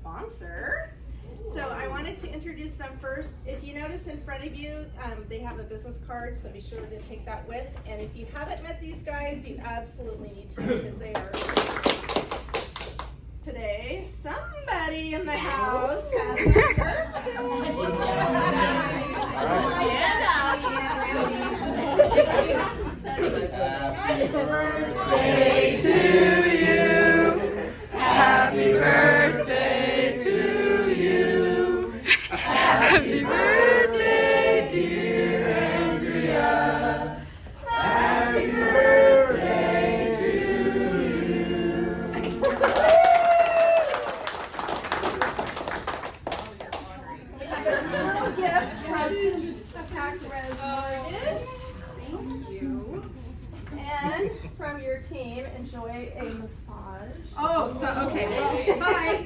sponsor. So I wanted to introduce them first. If you notice in front of you, they have a business card, so be sure to take that with. And if you haven't met these guys, you absolutely need to, because they are today. Somebody in the house has a birthday. Happy birthday to you. Happy birthday to you. Happy birthday, dear Andrea. Happy birthday to you. Little gifts from a tax resident. Thank you. And from your team, enjoy a massage. Oh, so, okay, well, bye.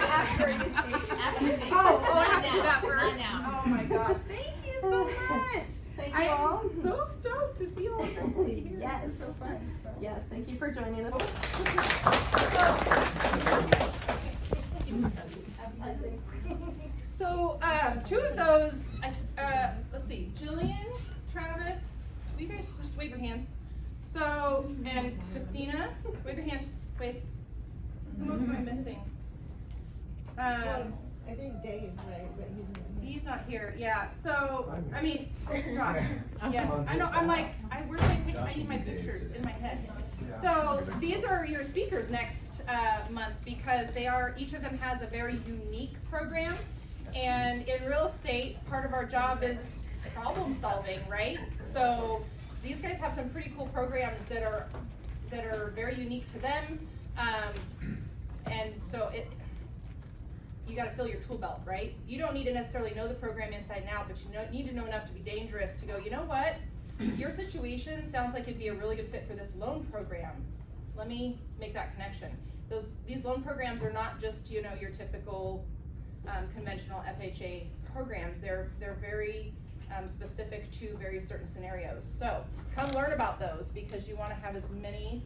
After you see. Oh, I have to do that first. Oh my gosh, thank you so much. Thank you all. I'm so stoked to see all of you here. Yes. This is so fun. So. Yes, thank you for joining us. So, two of those, let's see, Jillian, Travis, will you guys just wave your hands? So, and Christina, wave your hand, wave. Who else am I missing? I think Dave, right, but he's not here, yeah, so, I mean, Josh, yes, I know, I'm like, where do I pick, I need my pictures in my head. So, these are your speakers next month, because they are, each of them has a very unique program, and in real estate, part of our job is problem solving, right? So, these guys have some pretty cool programs that are very unique to them, and so you got to fill your tool belt, right? You don't need to necessarily know the program inside and out, but you need to know enough to be dangerous to go, you know what? Your situation sounds like it'd be a really good fit for this loan program. Let me make that connection. These loan programs are not just, you know, your typical conventional FHA programs. They're very specific to very certain scenarios. So come learn about those, because you want to have as many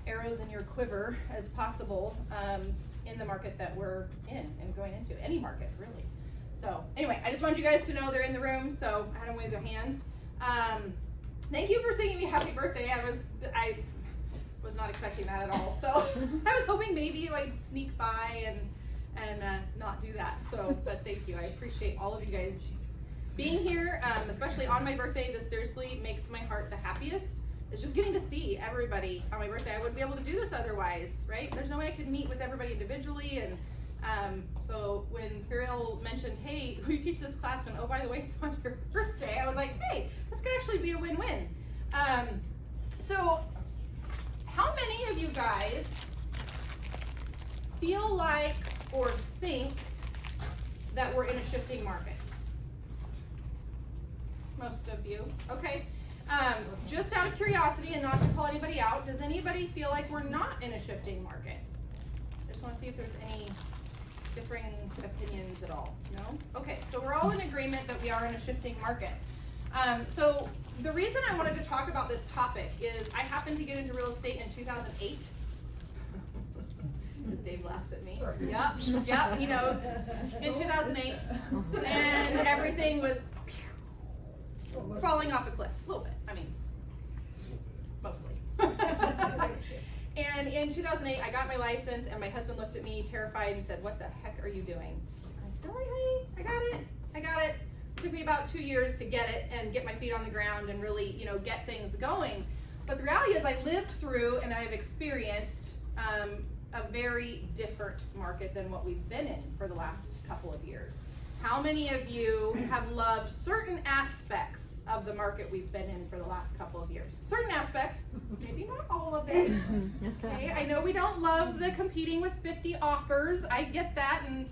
arrows in your quiver as possible in the market that we're in and going into, any market really. So anyway, I just wanted you guys to know they're in the room, so I had them wave their hands. Thank you for singing me happy birthday. I was not expecting that at all, so I was hoping maybe you would sneak by and not do that. So, but thank you. I appreciate all of you guys being here, especially on my birthday. This seriously makes my heart the happiest. It's just getting to see everybody on my birthday. I wouldn't be able to do this otherwise, right? There's no way I could meet with everybody individually. And so when Farrell mentioned, hey, we teach this class, and oh, by the way, it's on your birthday, I was like, hey, this could actually be a win-win. So how many of you guys feel like or think that we're in a shifting market? Most of you, okay. Just out of curiosity and not to call anybody out, does anybody feel like we're not in a shifting market? I just want to see if there's any differing opinions at all. No? Okay, so we're all in agreement that we are in a shifting market. So the reason I wanted to talk about this topic is I happened to get into real estate in 2008. As Dave laughs at me. Yep, he knows. In 2008, and everything was falling off a cliff, a little bit, I mean, mostly. And in 2008, I got my license, and my husband looked at me terrified and said, what the heck are you doing? I said, don't worry, honey, I got it. It took me about 2 years to get it and get my feet on the ground and really, you know, get things going. But the reality is I lived through and I've experienced a very different market than what we've been in for the last couple of years. How many of you have loved certain aspects of the market we've been in for the last couple of years? Certain aspects, maybe not all of it. Okay, I know we don't love the competing with 50 offers. I get that, and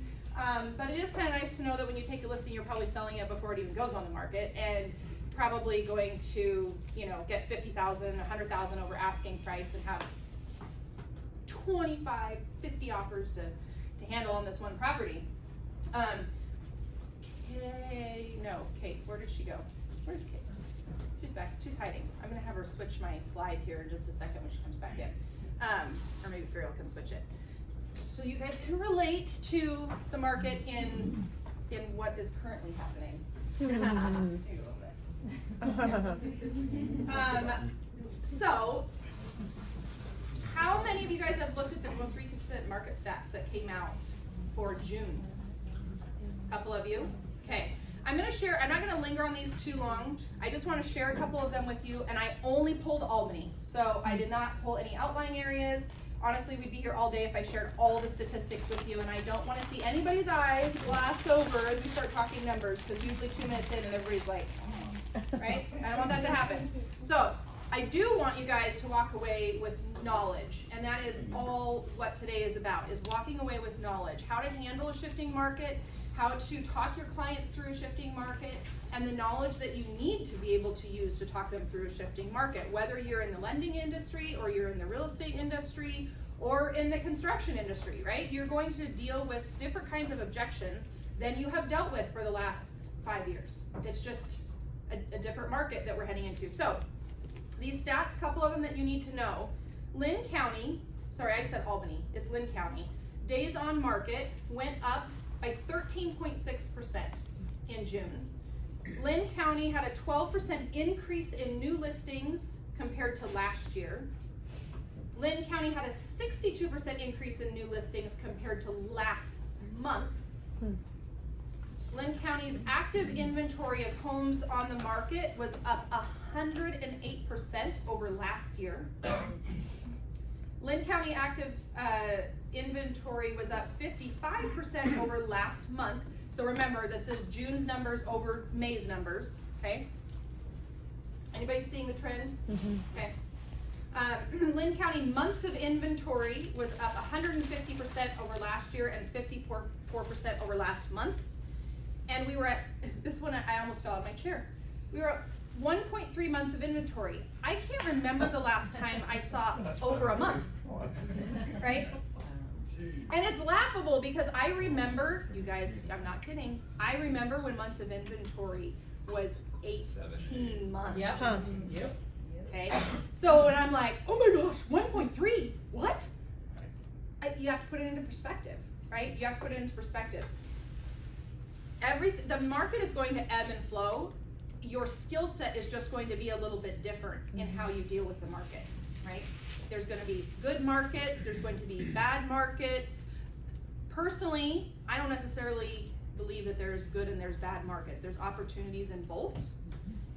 but it is kind of nice to know that when you take a listing, you're probably selling it before it even goes on the market, and probably going to, you know, get 50,000, 100,000 over asking price and have 25, 50 offers to handle on this one property. Kate, where did she go? Where's Kate? She's back, she's hiding. I'm gonna have her switch my slide here in just a second when she comes back in. Or maybe Farrell can switch it. so you guys can relate to the market in what is currently happening. So, how many of you guys have looked at the most recent market stats that came out for June? A couple of you? Okay. I'm going to share, I'm not going to linger on these too long. I just want to share a couple of them with you, and I only pulled Albany. So I did not pull any outlying areas. Honestly, we'd be here all day if I shared all the statistics with you, and I don't want to see anybody's eyes glass over as we start talking numbers, because usually 2 minutes in and everybody's like, right? I don't want that to happen. So I do want you guys to walk away with knowledge, and that is all what today is about, is walking away with knowledge. How to handle a shifting market, how to talk your clients through a shifting market, and the knowledge that you need to be able to use to talk them through a shifting market, whether you're in the lending industry or you're in the real estate industry or in the construction industry, right? You're going to deal with different kinds of objections than you have dealt with for the last 5 years. It's just a different market that we're heading into. So these stats, a couple of them that you need to know. Lynn County, sorry, I said Albany, it's Lynn County. Days on market went up by 13.6% in June. Lynn County had a 12% increase in new listings compared to last year. Lynn County had a 62% increase in new listings compared to last month. Lynn County's active inventory of homes on the market was up 108% over last year. Lynn County active inventory was up 55% over last month. So remember, this is June's numbers over May's numbers, okay? Anybody seeing the trend? Mm-hmm. Okay. Lynn County months of inventory was up 150% over last year and 54% over last month. And we were at, this one I almost fell out of my chair. We were at 1.3 months of inventory. I can't remember the last time I saw over a month, right? And it's laughable because I remember, you guys, I'm not kidding, I remember when months of inventory was 18 months. Yep. Yep. Okay, so when I'm like, oh my gosh, 1.3, what? You have to put it into perspective, right? You have to put it into perspective. The market is going to ebb and flow. Your skill set is just going to be a little bit different in how you deal with the market, right? There's going to be good markets, there's going to be bad markets. Personally, I don't necessarily believe that there's good and there's bad markets. There's opportunities in both,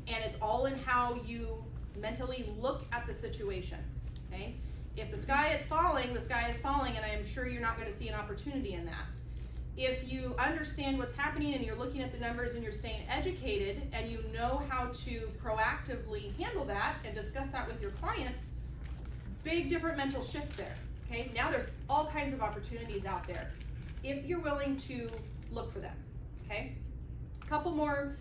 and it's all in how you mentally look at the situation, okay? If the sky is falling, the sky is falling, and I'm sure you're not going to see an opportunity in that. If you understand what's happening and you're looking at the numbers and you're staying educated and you know how to proactively handle that and discuss that with your clients, big different mental shift there, okay? Now there's all kinds of opportunities out there if you're willing to look for them, okay? Couple more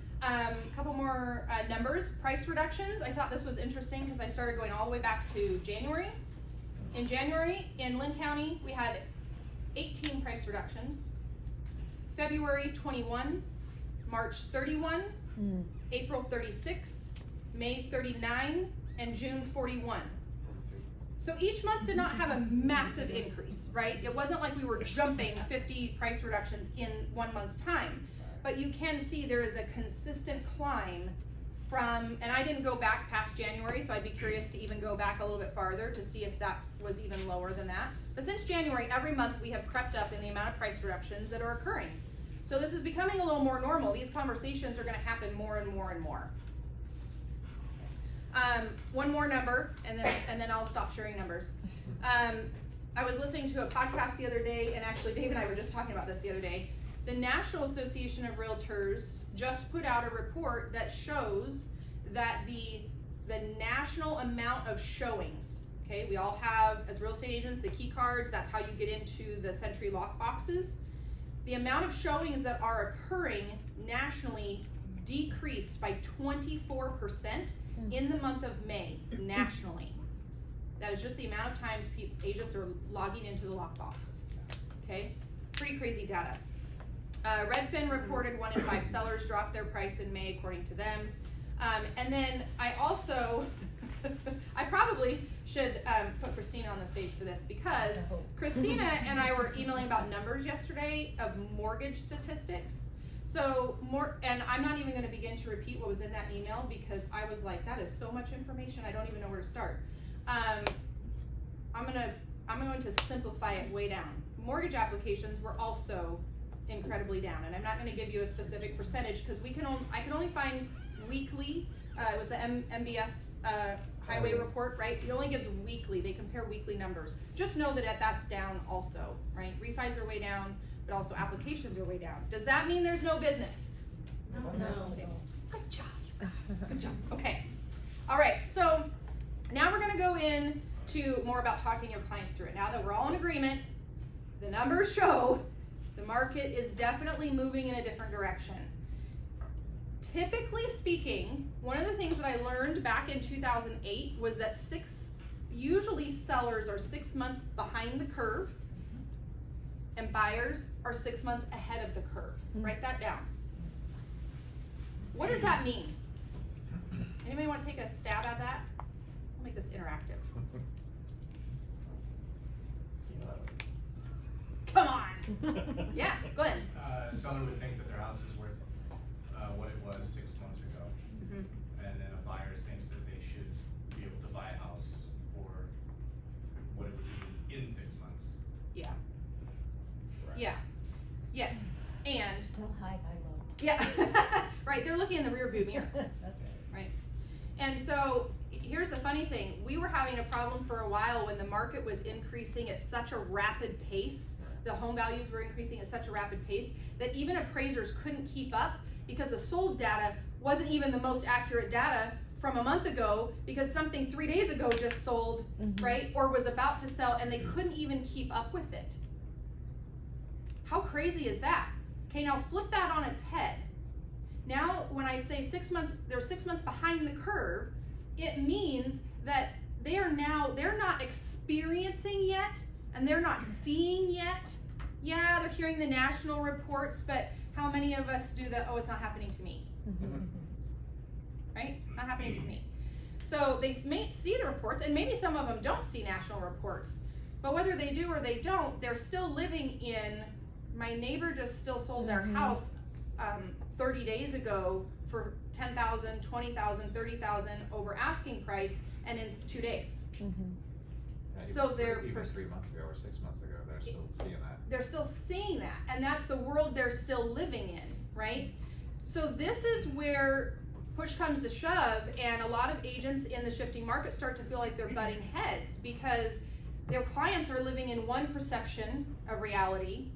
numbers. Price reductions. I thought this was interesting because I started going all the way back to January. In January, in Lynn County, we had 18 price reductions. February 21, March 31, April 36, May 39, and June 41. So each month did not have a massive increase, right? It wasn't like we were jumping 50 price reductions in 1 month's time. But you can see there is a consistent climb from, and I didn't go back past January, so I'd be curious to even go back a little bit farther to see if that was even lower than that. But since January, every month we have crept up in the amount of price reductions that are occurring. So this is becoming a little more normal. These conversations are going to happen more and more and more. One more number, and then I'll stop sharing numbers. I was listening to a podcast the other day, and actually Dave and I were just talking about this the other day. The National Association of Realtors just put out a report that shows that the national amount of showings, okay, we all have, as real estate agents, the key cards, that's how you get into the Century lock boxes. The amount of showings that are occurring nationally decreased by 24% in the month of May, nationally. That is just the amount of times agents are logging into the lockbox, okay? Pretty crazy data. Redfin reported 1 in 5 sellers dropped their price in May, according to them. And then I also, I probably should put Christina on the stage for this, because Christina and I were emailing about numbers yesterday of mortgage statistics. So and I'm not even going to begin to repeat what was in that email, because I was like, that is so much information, I don't even know where to start. I'm going to simplify it way down. Mortgage applications were also incredibly down, and I'm not going to give you a specific percentage, because I can only find weekly. It was the MBS highway report, right? It only gives weekly. They compare weekly numbers. Just know that that's down also, right? Refis are way down, but also applications are way down. Does that mean there's no business? No. Good job, you guys. Good job. Okay. All right. So now we're going to go in to more about talking your clients through it. Now that we're all in agreement, the numbers show the market is definitely moving in a different direction. Typically speaking, one of the things that I learned back in 2008 was that usually sellers are 6 months behind the curve, and buyers are 6 months ahead of the curve. Write that down. What does that mean? Anybody want to take a stab at that? I'll make this interactive. Come on. Yeah, Glenn. Seller would think that their house is worth what it was 6 months ago, and then a buyer thinks that they should be able to buy a house for what it would be in 6 months. Yeah. Correct. Yeah. Yes. And Tell high, high, low. yeah. Right. They're looking in the rear view mirror. That's right. Right. And so here's the funny thing. We were having a problem for a while when the market was increasing at such a rapid pace. The home values were increasing at such a rapid pace that even appraisers couldn't keep up, because the sold data wasn't even the most accurate data from a month ago, because something 3 days ago just sold, right? Or was about to sell, and they couldn't even keep up with it. How crazy is that? Okay, now flip that on its head. Now, when I say 6 months, they're 6 months behind the curve, it means that they're not experiencing yet, and they're not seeing yet. Yeah, they're hearing the national reports, but how many of us do the, oh, it's not happening to me? Right? Not happening to me. So they may see the reports, and maybe some of them don't see national reports, but whether they do or they don't, they're still living in, my neighbor just still sold their house 30 days ago for $10,000, $20,000, $30,000 over asking price, and in 2 days. So they're even 3 months ago or 6 months ago, they're still seeing that. They're still seeing that, and that's the world they're still living in, right? So this is where push comes to shove, and a lot of agents in the shifting market start to feel like they're butting heads, because their clients are living in one perception of reality,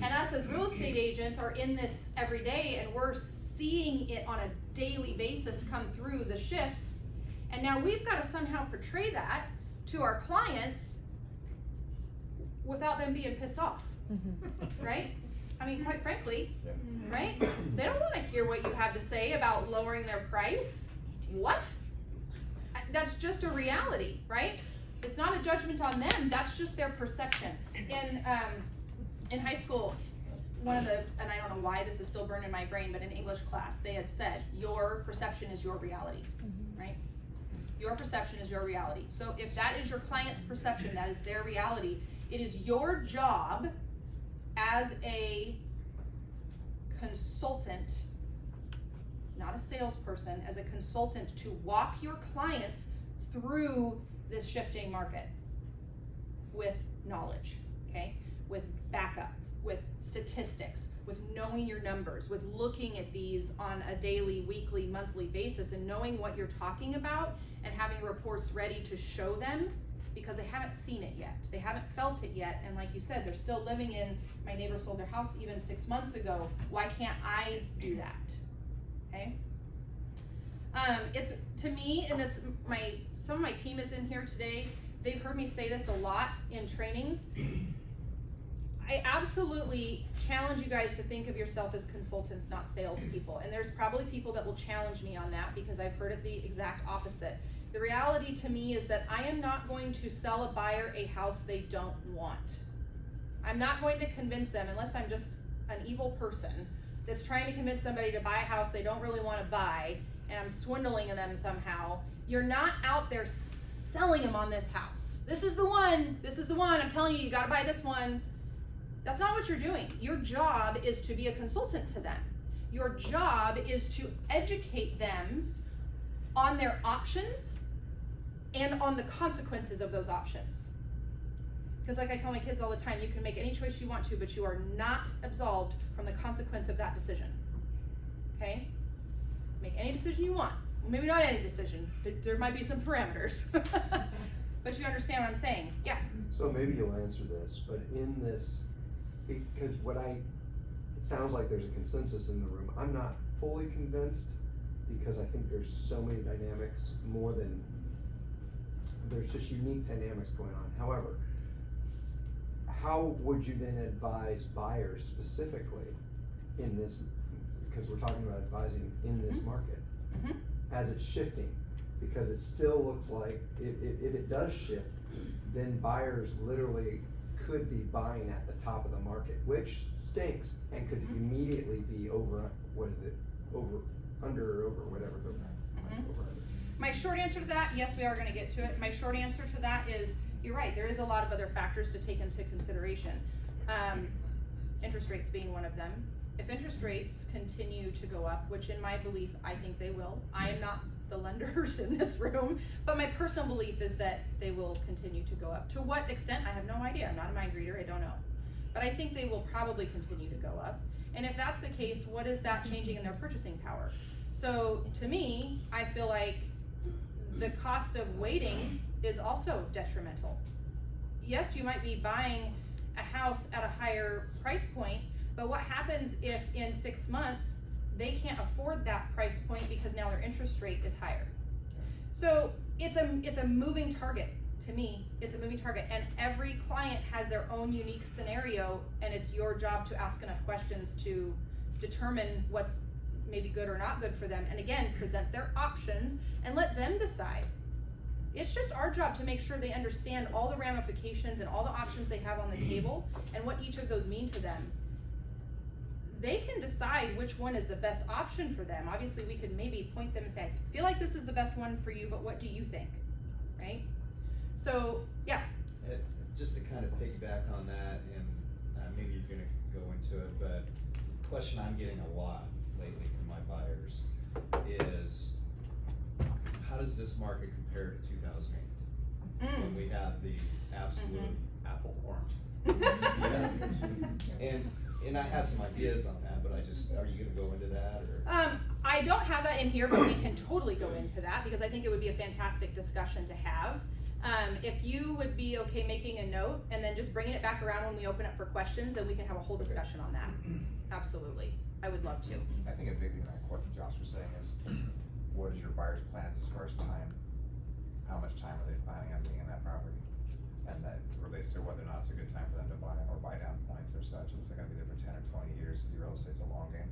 and us as real estate agents are in this every day, and we're seeing it on a daily basis come through the shifts, and now we've got to somehow portray that to our clients without them being pissed off, right? I mean, quite frankly, right? They don't want to hear what you have to say about lowering their price. What? That's just a reality, right? It's not a judgment on them. That's just their perception. In high school, and I don't know why this is still burned in my brain, but in English class, they had said, your perception is your reality, right? Your perception is your reality. So if that is your client's perception, that is their reality, it is your job as a consultant, not a salesperson, as a consultant, to walk your clients through this shifting market with knowledge, okay? With backup, with statistics, with knowing your numbers, with looking at these on a daily, weekly, monthly basis, and knowing what you're talking about, and having reports ready to show them, because they haven't seen it yet. They haven't felt it yet, and like you said, they're still living in, my neighbor sold their house even 6 months ago. Why can't I do that? Okay? It's, to me, and this, some of my team is in here today, they've heard me say this a lot in trainings. I absolutely challenge you guys to think of yourself as consultants, not salespeople. And there's probably people that will challenge me on that, because I've heard it the exact opposite. The reality to me is that I am not going to sell a buyer a house they don't want. I'm not going to convince them, unless I'm just an evil person that's trying to convince somebody to buy a house they don't really want to buy, and I'm swindling them somehow, You're not out there selling them on this house. This is the one, I'm telling you, you gotta buy this one. That's not what you're doing. Your job is to be a consultant to them. Your job is to educate them on their options and on the consequences of those options. Because like I tell my kids all the time, you can make any choice you want to, but you are not absolved from the consequence of that decision. Okay? Make any decision you want. Well, maybe not any decision. There might be some parameters. But you understand what I'm saying. Yeah. So maybe you'll answer this, but in this, because it sounds like there's a consensus in the room. I'm not fully convinced because I think there's so many dynamics more than, there's just unique dynamics going on. However, how would you then advise buyers specifically in this, because we're talking about advising in this market, as it's shifting? Because it still looks like if it does shift, then buyers literally could be buying at the top of the market, which stinks, and could immediately be over under whatever. My short answer to that, yes, we are going to get to it. My short answer to that is, you're right, there is a lot of other factors to take into consideration. Interest rates being one of them. If interest rates continue to go up, which in my belief, I think they will. I am not the lenders in this room, but my personal belief is that they will continue to go up. To what extent, I have no idea. I'm not a mind reader, I don't know. But I think they will probably continue to go up. And if that's the case, what is that changing in their purchasing power? So to me, I feel like the cost of waiting is also detrimental. Yes, you might be buying a house at a higher price point, but what happens if in 6 months they can't afford that price point because now their interest rate is higher? So it's a moving target. To me, it's a moving target, and every client has their own unique scenario, and it's your job to ask enough questions to determine what's maybe good or not good for them, and again, present their options and let them decide. It's just our job to make sure they understand all the ramifications and all the options they have on the table and what each of those mean to them. They can decide which one is the best option for them. Obviously, we could maybe point them and say, I feel like this is the best one for you, but what do you think, right? So, yeah. Just to kind of piggyback on that, and maybe you're gonna go into it, but the question I'm getting a lot lately from my buyers is, how does this market compare to 2008? When we had the absolute apple orange. And I have some ideas on that, but are you gonna go into that, or? I don't have that in here, but we can totally go into that because I think it would be a fantastic discussion to have. If you would be okay making a note and then just bringing it back around when we open up for questions, then we can have a whole discussion on that. Absolutely, I would love to. I think a big thing like what Josh was saying is, what is your buyer's plans as far as time? How much time are they planning on being in that property? And that relates to whether or not it's a good time for them to buy or buy down points or such. If they're gonna be there for 10 or 20 years, if your real estate's a long game.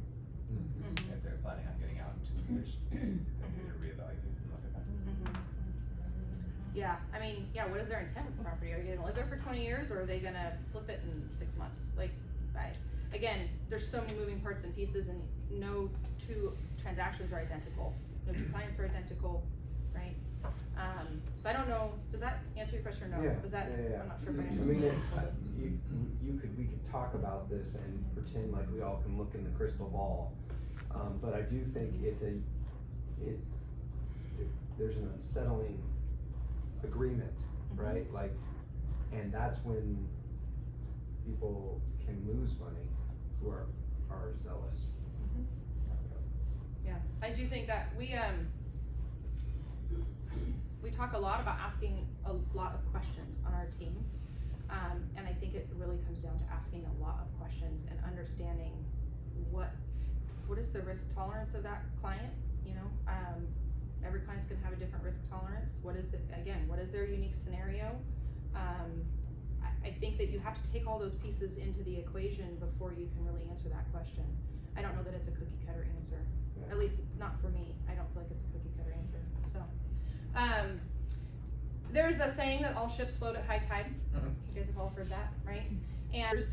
If they're planning on getting out in 2 years, then you need to reevaluate and look at that. Yeah, I mean, yeah, what is their intent with the property? Are you gonna live there for 20 years or are they gonna flip it in 6 months? Like, again, there's so many moving parts and pieces, and no two transactions are identical. No two clients are identical, right? So I don't know, does that answer your question or no? Yeah, Was that, yeah. I'm not sure if I I understood. mean, we could talk about this and pretend like we all can look in the crystal ball, but I do think there's an unsettling agreement, right? Like, and that's when people can lose money who are zealous. Yeah, I do think that we talk a lot about asking a lot of questions on our team, and I think it really comes down to asking a lot of questions and understanding what is the risk tolerance of that client. You know, every client's gonna have a different risk tolerance. What is their unique scenario? I think that you have to take all those pieces into the equation before you can really answer that question. I don't know that it's a cookie cutter answer. Yeah. At least not for me. I don't feel like it's a cookie cutter answer. So, there's a saying that all ships float at high tide. You guys have all heard that, right? And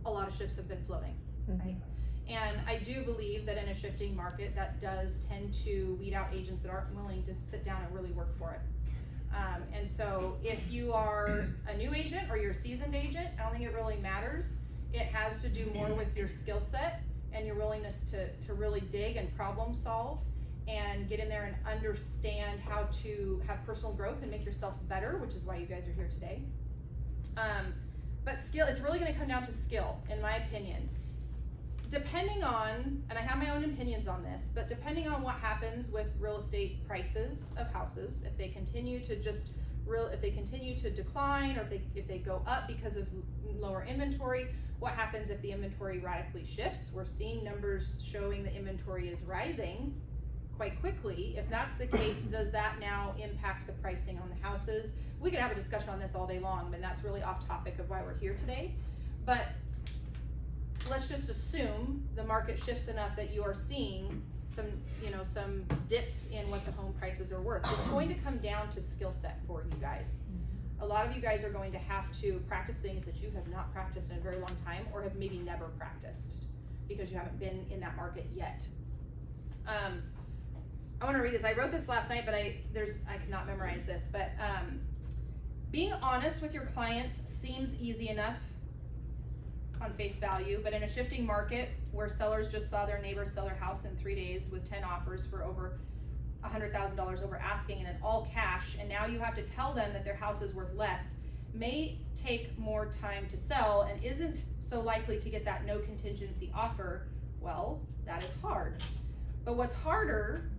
a lot of ships have been floating, right? And I do believe that in a shifting market, that does tend to weed out agents that aren't willing to sit down and really work for it. And so if you are a new agent or you're a seasoned agent, I don't think it really matters. It has to do more with your skill set and your willingness to really dig and problem solve and get in there and understand how to have personal growth and make yourself better, which is why you guys are here today. But skill, it's really gonna come down to skill, in my opinion. Depending on, and I have my own opinions on this, but depending on what happens with real estate prices of houses, if they continue to decline, or if they go up because of lower inventory, what happens if the inventory radically shifts? We're seeing numbers showing the inventory is rising quite quickly. If that's the case, does that now impact the pricing on the houses? We could have a discussion on this all day long, and that's really off topic of why we're here today. But let's just assume the market shifts enough that you are seeing some dips in what the home prices are worth. It's going to come down to skill set for you guys. A lot of you guys are going to have to practice things that you have not practiced in a very long time, or have maybe never practiced because you haven't been in that market yet. I want to read this. I wrote this last night, but I cannot memorize this. But being honest with your clients seems easy enough on face value, but in a shifting market where sellers just saw their neighbor sell their house in 3 days with 10 offers for over $100,000 over asking and in all cash, and now you have to tell them that their house is worth less, may take more time to sell and isn't so likely to get that no contingency offer, well, that is hard. But what's harder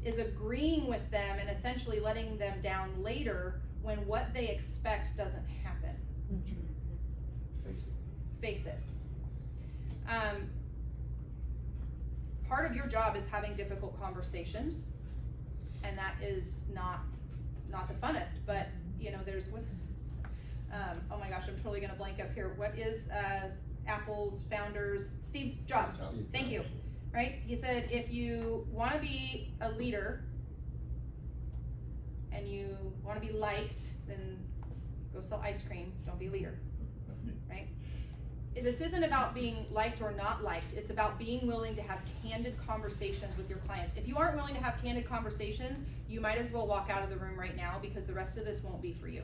is agreeing with them and essentially letting them down later when what they expect doesn't happen. Face it. Part of your job is having difficult conversations, and that is not the funnest, but there's oh my gosh, I'm totally gonna blank up here. What is Apple's founder's Steve Jobs? Thank you. Right? He said, if you want to be a leader and you want to be liked, then go sell ice cream. Don't be a leader. Right? This isn't about being liked or not liked. It's about being willing to have candid conversations with your clients. If you aren't willing to have candid conversations, you might as well walk out of the room right now, because the rest of this won't be for you.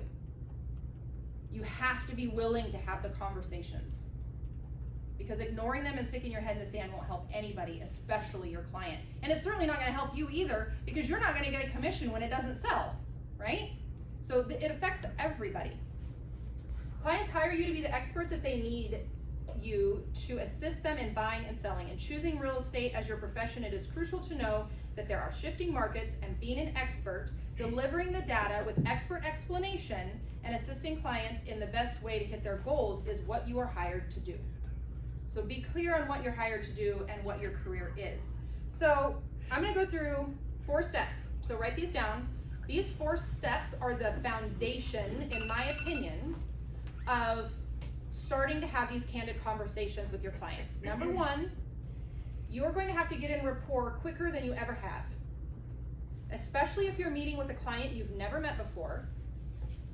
You have to be willing to have the conversations, because ignoring them and sticking your head in the sand won't help anybody, especially your client. And it's certainly not going to help you either, because you're not going to get a commission when it doesn't sell, right? So it affects everybody. Clients hire you to be the expert that they need you to assist them in buying and selling. And choosing real estate as your profession, it is crucial to know that there are shifting markets, and being an expert, delivering the data with expert explanation, and assisting clients in the best way to hit their goals is what you are hired to do. So be clear on what you're hired to do and what your career is. So I'm going to go through 4 steps. So write these down. These 4 steps are the foundation, in my opinion, of starting to have these candid conversations with your clients. Number 1, you're going to have to get in rapport quicker than you ever have. Especially if you're meeting with a client you've never met before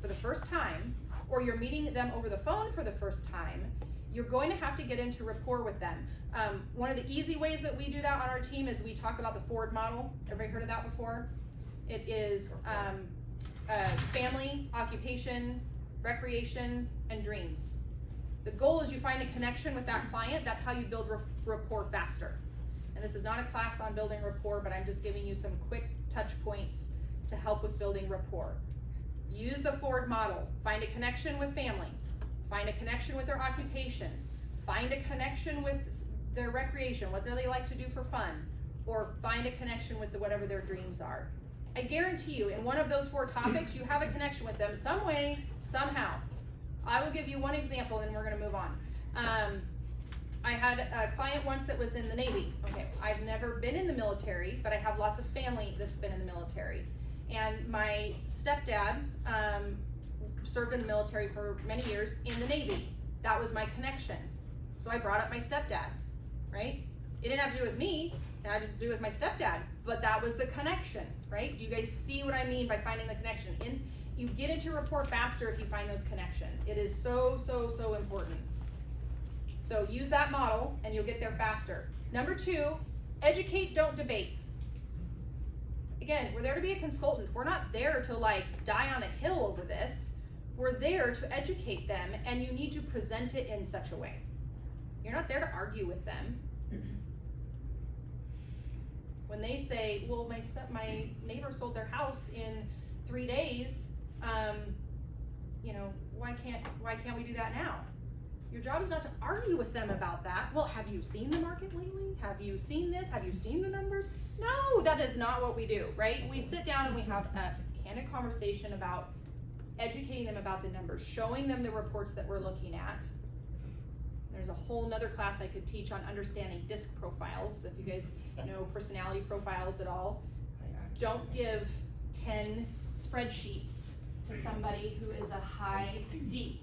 for the first time, or you're meeting them over the phone for the first time. You're going to have to get into rapport with them. One of the easy ways that we do that on our team is we talk about the Ford model. Everybody heard of that before? It is family, occupation, recreation, and dreams. The goal is you find a connection with that client. That's how you build rapport faster. And this is not a class on building rapport, but I'm just giving you some quick touch points to help with building rapport. Use the Ford model. Find a connection with family. Find a connection with their occupation. Find a connection with their recreation, what do they like to do for fun, or find a connection with whatever their dreams are. I guarantee you, in one of those 4 topics, you have a connection with them some way, somehow. I will give you one example, and we're going to move on. I had a client once that was in the Navy. Okay, I've never been in the military, but I have lots of family that's been in the military. And my stepdad served in the military for many years in the Navy. That was my connection. So I brought up my stepdad, right? It didn't have to do with me, it had to do with my stepdad, but that was the connection, right? Do you guys see what I mean by finding the connection? You get into rapport faster if you find those connections. It is so, so, so important. So use that model and you'll get there faster. Number 2, educate, don't debate. Again, we're there to be a consultant. We're not there to like die on a hill over this. We're there to educate them, and you need to present it in such a way. You're not there to argue with them. When they say, well, my neighbor sold their house in 3 days, why can't we do that now? Your job is not to argue with them about that. Well, have you seen the market lately? Have you seen this? Have you seen the numbers? No, that is not what we do, right? We sit down and we have a candid conversation about educating them about the numbers, showing them the reports that we're looking at. There's a whole nother class I could teach on understanding disc profiles, if you guys know personality profiles at all. Don't give 10 spreadsheets to somebody who is a high D.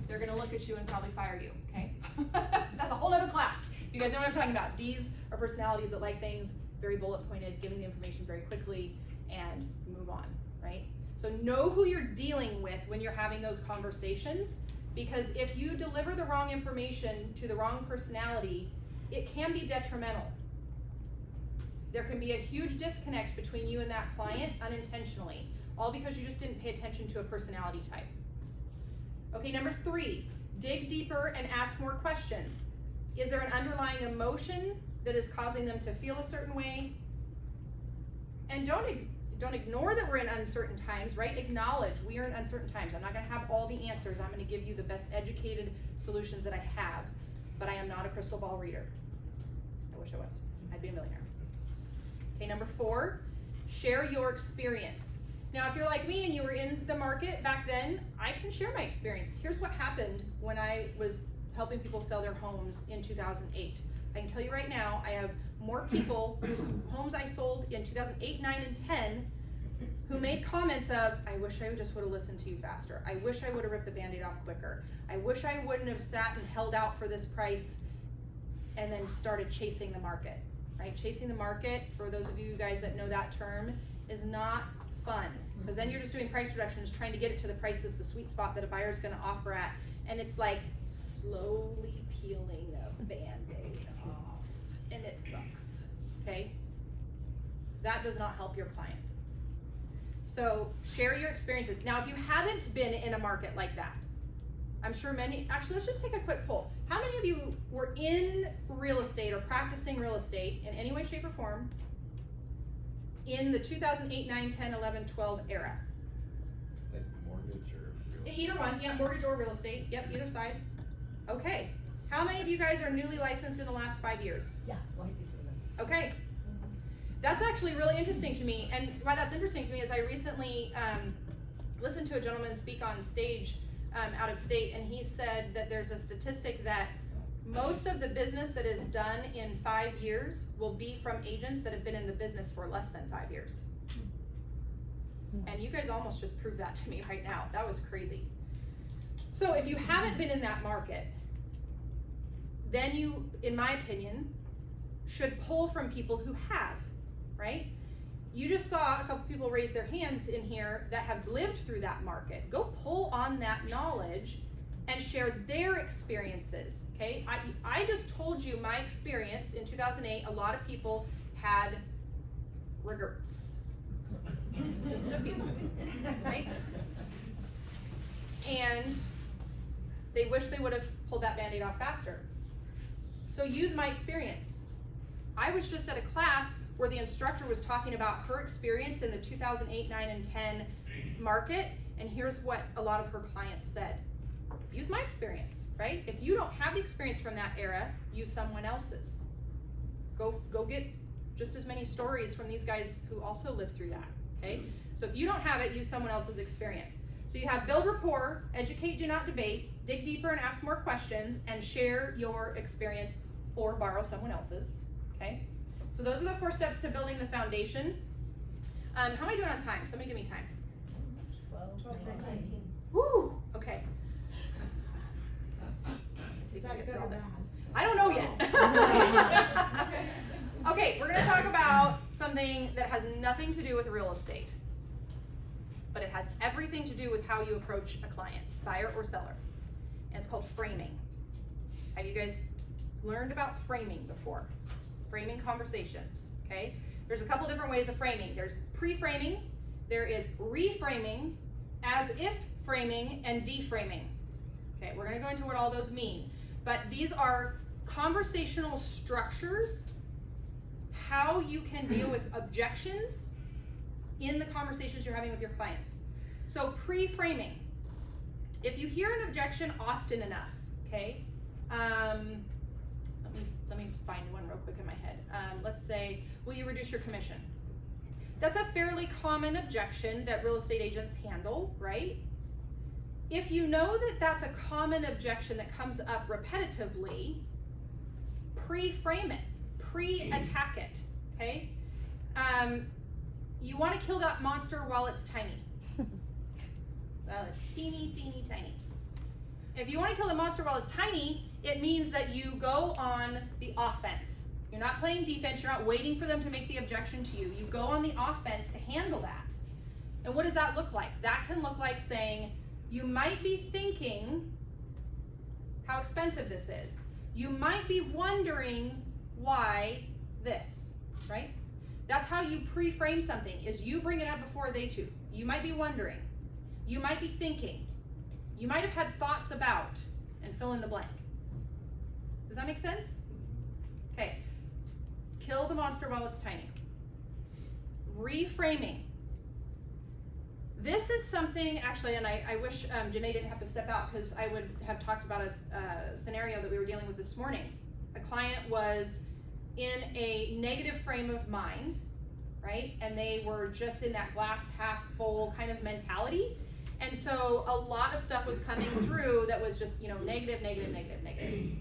They're gonna look at you and probably fire you, okay? That's a whole other class. If you guys know what I'm talking about, Ds are personalities that like things very bullet pointed, giving the information very quickly, and move on, right? So know who you're dealing with when you're having those conversations, because if you deliver the wrong information to the wrong personality, it can be detrimental. There can be a huge disconnect between you and that client unintentionally, all because you just didn't pay attention to a personality type. Okay, number 3, dig deeper and ask more questions. Is there an underlying emotion that is causing them to feel a certain way? And don't ignore that we're in uncertain times, right? Acknowledge we are in uncertain times. I'm not gonna have all the answers. I'm gonna give you the best educated solutions that I have, but I am not a crystal ball reader. I wish I was. I'd be a millionaire. Okay, number 4, share your experience. Now, if you're like me and you were in the market back then, I can share my experience. Here's what happened when I was helping people sell their homes in 2008. I can tell you right now, I have more people whose homes I sold in 2008, 9, and 10 who made comments of, I wish I just would have listened to you faster. I wish I would have ripped the Band-Aid off quicker. I wish I wouldn't have sat and held out for this price and then started chasing the market, right? Chasing the market, for those of you guys that know that term, is not fun, because then you're just doing price reductions, trying to get it to the price that's the sweet spot that a buyer is going to offer at, and it's like slowly peeling a Band-Aid off, and it sucks, okay? That does not help your client. So share your experiences. Now, if you haven't been in a market like that, I'm sure many, actually, let's just take a quick poll. How many of you were in real estate or practicing real estate in any way, shape, or form in the 2008, 9, 10, 11, 12 era? Like mortgage or real estate? Either one, yeah, mortgage or real estate, yep, either side. Okay, how many of you guys are newly licensed in the last 5 years? Yeah, like this with them. Okay, that's actually really interesting to me, and why that's interesting to me is I recently listened to a gentleman speak on stage out of state, and he said that there's a statistic that most of the business that is done in 5 years will be from agents that have been in the business for less than 5 years. And you guys almost just proved that to me right now. That was crazy. So if you haven't been in that market, then you, in my opinion, should pull from people who have, right? You just saw a couple people raise their hands in here that have lived through that market. Go pull on that knowledge and share their experiences, okay? I just told you my experience in 2008. A lot of people had regrets. Just a few, right? And they wish they would have pulled that Band-Aid off faster. So use my experience. I was just at a class where the instructor was talking about her experience in the 2008, 9, and 10 market, and here's what a lot of her clients said. Use my experience, right? If you don't have the experience from that era, use someone else's. Go get just as many stories from these guys who also lived through that, okay? So if you don't have it, use someone else's experience. So you have build rapport, educate, do not debate, dig deeper and ask more questions, and share your experience or borrow someone else's, okay? So those are the 4 steps to building the foundation. How am I doing on time? Somebody give me time. 12, 19. Woo, okay. Let's see if I can get through all this. I don't know yet. Okay, we're gonna talk about something that has nothing to do with real estate, but it has everything to do with how you approach a client, buyer or seller. And it's called framing. Have you guys learned about framing before? Framing conversations, okay? There's a couple different ways of framing. There's pre-framing, there is reframing, as if framing, and deframing. Okay, we're gonna go into what all those mean. But these are conversational structures, how you can deal with objections in the conversations you're having with your clients. So pre-framing, if you hear an objection often enough, okay, let me find one real quick in my head. Let's say, will you reduce your commission? That's a fairly common objection that real estate agents handle, right? If you know that that's a common objection that comes up repetitively, pre-frame it, pre-attack it, okay? You want to kill that monster while it's tiny. Well, it's teeny, teeny, tiny. If you want to kill the monster while it's tiny, it means that you go on the offense. You're not playing defense, you're not waiting for them to make the objection to you. You go on the offense to handle that. And what does that look like? That can look like saying, you might be thinking how expensive this is. You might be wondering why this, right? That's how you pre-frame something, is you bring it up before they do. You might be wondering. You might be thinking. You might have had thoughts about, and fill in the blank. Does that make sense? Okay. Kill the monster while it's tiny. Reframing. This is something, actually, and I wish Janae didn't have to step out because I would have talked about a scenario that we were dealing with this morning. A client was in a negative frame of mind, right? And they were just in that glass half full kind of mentality. And so a lot of stuff was coming through that was just, negative, negative, negative, negative.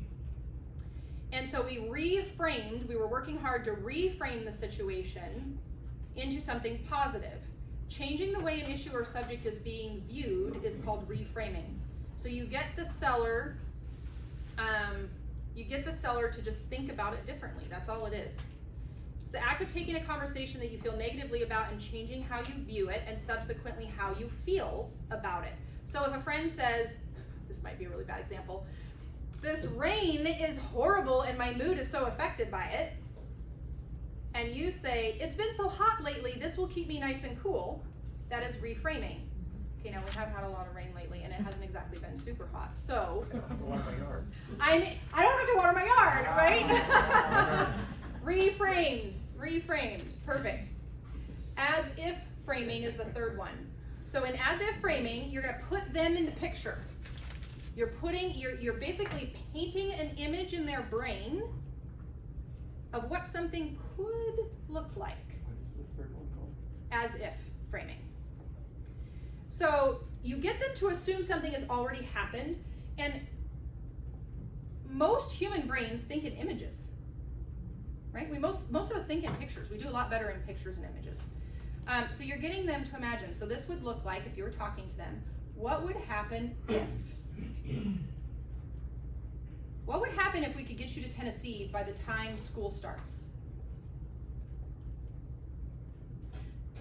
And so we were working hard to reframe the situation into something positive. Changing the way an issue or subject is being viewed is called reframing. So you get the seller, to just think about it differently. That's all it is. It's the act of taking a conversation that you feel negatively about and changing how you view it and subsequently how you feel about it. So if a friend says, this might be a really bad example, this rain is horrible and my mood is so affected by it, and you say, it's been so hot lately, this will keep me nice and cool, that is reframing. Okay, now we have had a lot of rain lately and it hasn't exactly been super hot, so. I don't have to water my yard. I don't have to water my yard, right? Reframed, perfect. As if framing is the third one. So in as if framing, you're gonna put them in the picture. You're basically painting an image in their brain of what something could look like. What is the third one called? As if framing. So you get them to assume something has already happened, and most human brains think in images, right? Most of us think in pictures. We do a lot better in pictures and images. So you're getting them to imagine. So this would look like, if you were talking to them, what would happen if? What would happen if we could get you to Tennessee by the time school starts?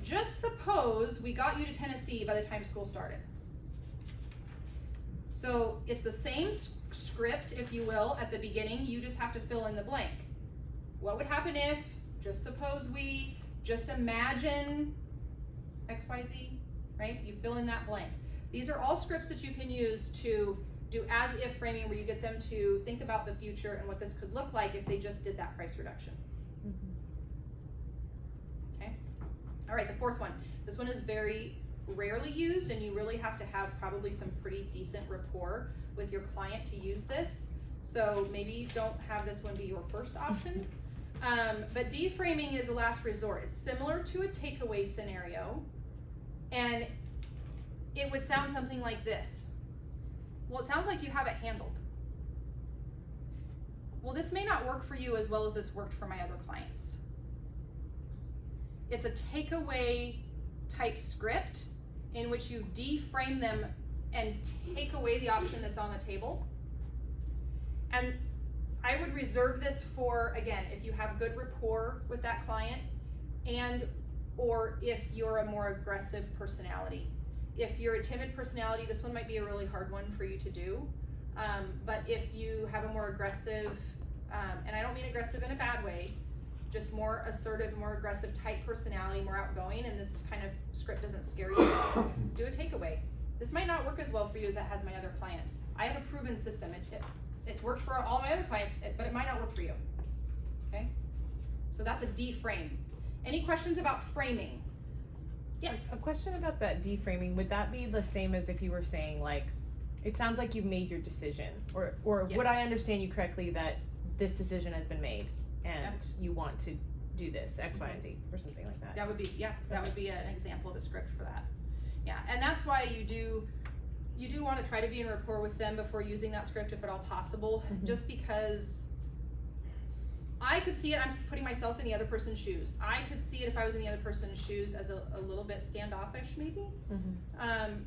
Just suppose we got you to Tennessee by the time school started. So it's the same script, if you will, at the beginning. You just have to fill in the blank. What would happen if, just suppose we, just imagine XYZ, right? You fill in that blank. These are all scripts that you can use to do as if framing, where you get them to think about the future and what this could look like if they just did that price reduction. Okay. All right, the fourth one. This one is very rarely used, and you really have to have probably some pretty decent rapport with your client to use this. So maybe don't have this one be your first option. But deframing is a last resort. It's similar to a takeaway scenario, and it would sound something like this. Well, it sounds like you have it handled. Well, this may not work for you as well as this worked for my other clients. It's a takeaway type script in which you deframe them and take away the option that's on the table. And I would reserve this for, again, if you have good rapport with that client, and or if you're a more aggressive personality. If you're a timid personality, this one might be a really hard one for you to do. But if you have a more aggressive, and I don't mean aggressive in a bad way, just more assertive, more aggressive type personality, more outgoing, and this kind of script doesn't scare you, do a takeaway. This might not work as well for you as it has my other clients. I have a proven system. It's worked for all my other clients, but it might not work for you. Okay? So that's a deframe. Any questions about framing? Yes. A question about that deframing, would that be the same as if you were saying, like, it sounds like you've made your decision, or Yes. would I understand you correctly that this decision has been made and Yep. you want to do this, X, Y, and Z, or something like that? That would be, yeah, that would be an example of a script for that. Yeah, and that's why you do want to try to be in rapport with them before using that script if at all possible, just because I could see it, I'm putting myself in the other person's shoes. I could see it if I was in the other person's shoes as a little bit standoffish maybe.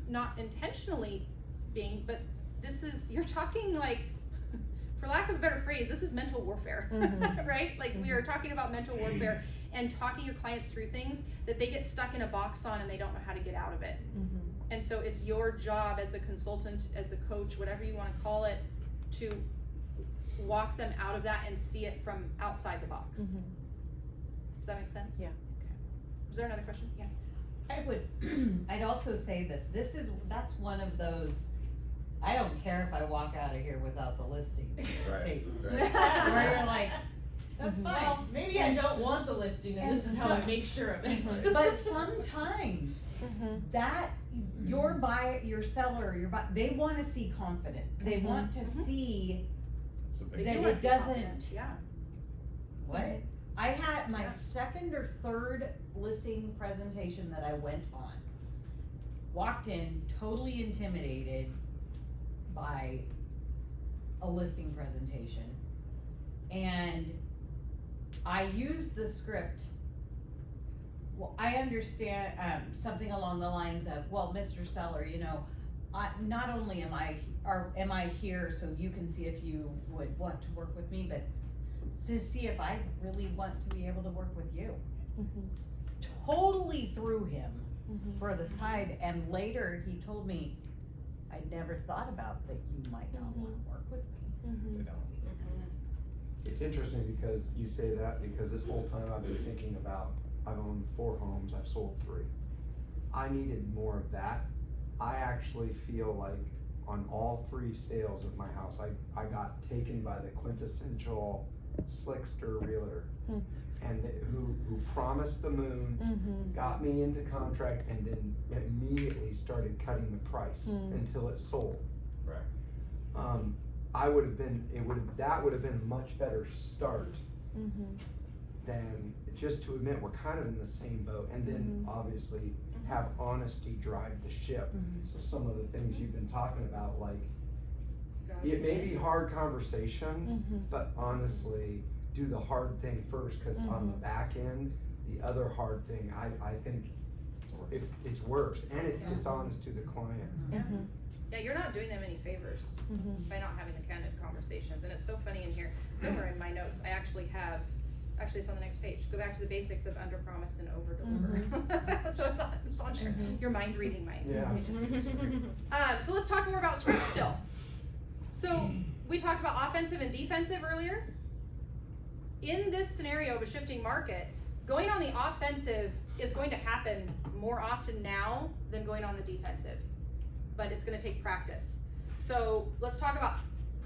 Not intentionally being, but this is, you're talking like, for lack of a better phrase, this is mental warfare, right? Like we are talking about mental warfare and talking your clients through things that they get stuck in a box on and they don't know how to get out of it. And so it's your job as the consultant, as the coach, whatever you want to call it, to walk them out of that and see it from outside the box. Does that make sense? Yeah. Okay. Was there another question? Yeah. I would, I'd also say that that's one of those, I don't care if I walk out of here without the listing statement. Where you're like, that's fine. Well, maybe I don't want the listing, and this is how I make sure of it. But sometimes that your seller, they want to see confident. They want to see that it doesn't. Yeah. What? I had my second or third listing presentation that I went on. Walked in totally intimidated by a listing presentation, and I used the script. Well, I understand something along the lines of, well, Mr. Seller, not only am I here so you can see if you would want to work with me, but to see if I really want to be able to work with you. Totally threw him for the side, and later he told me, I never thought about that you might not want to work with me. They don't. It's interesting because you say that, because this whole time I've been thinking about, I've owned 4 homes, I've sold 3. I needed more of that. I actually feel like on all 3 sales of my house, I got taken by the quintessential slickster realtor. And who promised the moon, got me into contract, and then immediately started cutting the price until it sold. Right. That would have been a much better start than just to admit we're kind of in the same boat, and then obviously have honesty drive the ship. So some of the things you've been talking about, like, it may be hard conversations, but honestly, do the hard thing first, because on the back end, the other hard thing, I think it's worse, and it's dishonest to the client. Yeah, you're not doing them any favors by not having the candid conversations. And it's so funny in here, somewhere in my notes, I actually it's on the next page. Go back to the basics of under promise and over deliver. So it's on there. Your mind reading my information. So let's talk more about script still. So we talked about offensive and defensive earlier. In this scenario of a shifting market, going on the offensive is going to happen more often now than going on the defensive, but it's going to take practice. So let's talk about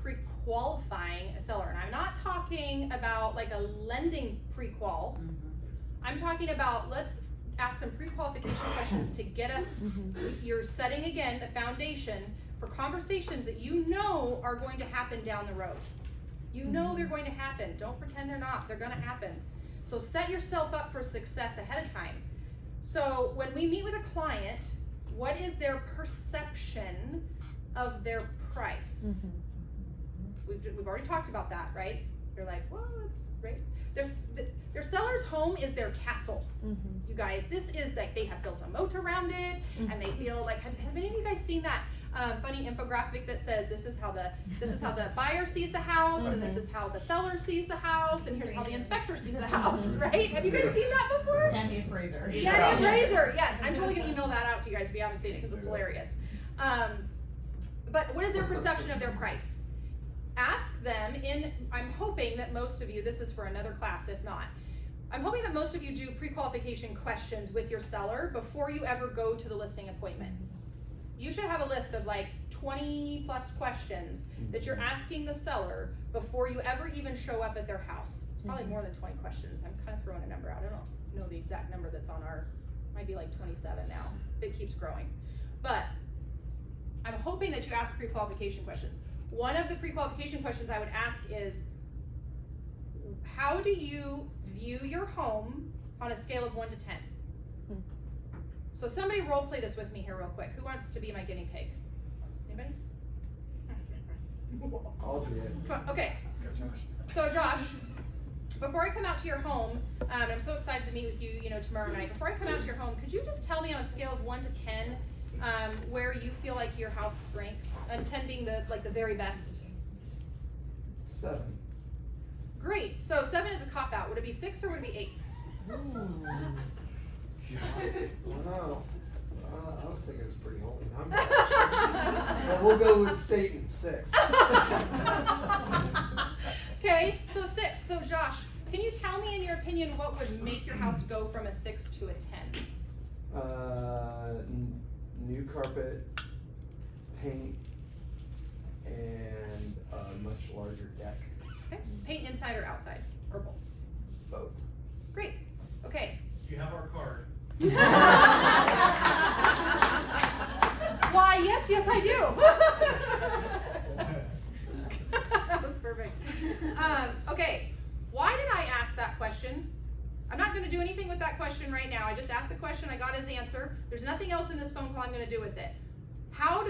pre-qualifying a seller. And I'm not talking about like a lending pre-qual. I'm talking about, let's ask some pre-qualification questions to get us, you're setting again the foundation for conversations that you know are going to happen down the road. You know they're going to happen. Don't pretend they're not. They're going to happen. So set yourself up for success ahead of time. So when we meet with a client, what is their perception of their price? We've already talked about that, right? They're like, well, it's right. Their seller's home is their castle. You guys, this is like, they have built a moat around it, and they feel like, have any of you guys seen that funny infographic that says this is how the buyer sees the house, and this is how the seller sees the house, and here's how the inspector sees the house, right? Have you guys seen that before? And the appraiser. Yeah, the appraiser, yes. I'm totally gonna email that out to you guys if you haven't seen it, because it's hilarious. but what is their perception of their price? Ask them I'm hoping that most of you, this is for another class if not, I'm hoping that most of you do pre-qualification questions with your seller before you ever go to the listing appointment. You should have a list of like 20 plus questions that you're asking the seller before you ever even show up at their house. It's probably more than 20 questions. I'm kind of throwing a number out. I don't know the exact number that's on might be like 27 now. It keeps growing. But I'm hoping that you ask pre-qualification questions. One of the pre-qualification questions I would ask is, how do you view your home on a scale of 1 to 10? So somebody role play this with me here real quick. Who wants to be my guinea pig? Anybody? I'll do it. Come on, okay. So Josh, before I come out to your home, I'm so excited to meet with you, tomorrow night. Before I come out to your home, could you just tell me on a scale of 1 to 10, where you feel like your house ranks? And 10 being the very best. 7. Great. So 7 is a cop out. Would it be 6 or would it be 8? Wow. I was thinking it was pretty holy number. Well, we'll go with Satan, 6. Okay, so 6. So Josh, can you tell me in your opinion what would make your house go from a 6 to a 10? New carpet, paint, and a much larger deck. Okay. Paint inside or outside, or both? Both. Great. Okay. Do you have our card? Why, yes, I do. That was perfect. Okay, why did I ask that question? I'm not gonna do anything with that question right now. I just asked the question, I got his answer. There's nothing else in this phone call I'm gonna do with it. How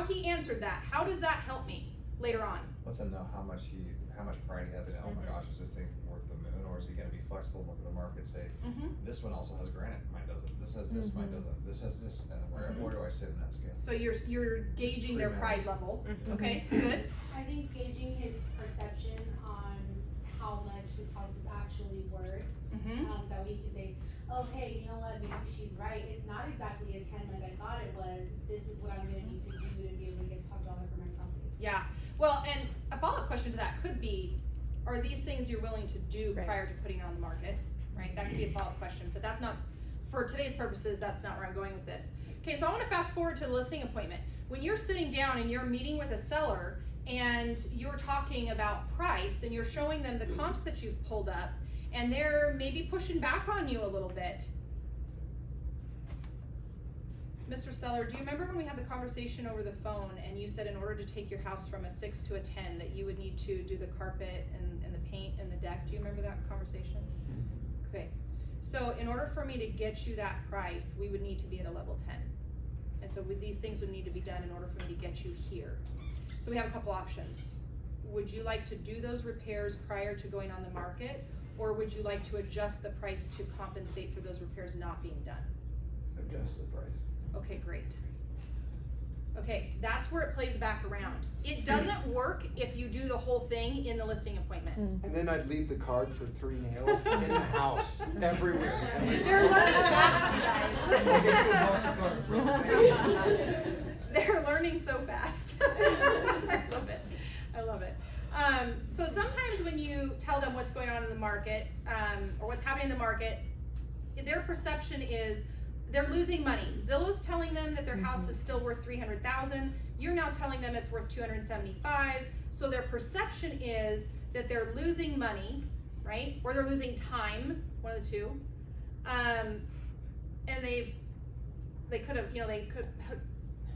he answered that, how does that help me later on? Lets him know how much pride he has in it. Oh my gosh, is this thing worth the moon, or is he gonna be flexible, look at the market, say, this one also has granite, mine doesn't, this has this, mine doesn't, this has this, and where do I sit in that scale? So you're gauging their pride level, okay, good. I think gauging his perception on how much his house is actually worth, that we can say, oh hey, you know what, maybe she's right, it's not exactly a 10 like I thought it was, this is what I'm gonna need to do to be able to get top dollar for my property. Yeah, well, and a follow-up question to that could be, are these things you're willing to do prior to putting it on the market, right? That could be a follow-up question, but that's not, for today's purposes, that's not where I'm going with this. Okay, so I wanna fast forward to the listing appointment. When you're sitting down and you're meeting with a seller and you're talking about price and you're showing them the comps that you've pulled up and they're maybe pushing back on you a little bit. Mr. Seller, do you remember when we had the conversation over the phone and you said in order to take your house from a 6 to a 10 that you would need to do the carpet and the paint and the deck? Do you remember that conversation? Okay, so in order for me to get you that price, we would need to be at a level 10. And so these things would need to be done in order for me to get you here. So we have a couple options. Would you like to do those repairs prior to going on the market, or would you like to adjust the price to compensate for those repairs not being done? Adjust the price. Okay, great. Okay, that's where it plays back around. It doesn't work if you do the whole thing in the listing appointment. And then I'd leave the card for 3 nails in the house, everywhere. They're learning fast, you guys. They're learning so fast. I love it. I love it. So sometimes when you tell them what's going on in the market, or what's happening in the market, their perception is they're losing money. Zillow's telling them that their house is still worth $300,000. You're now telling them it's worth $275,000. So their perception is that they're losing money, right? Or they're losing time, one of the two. And they could have,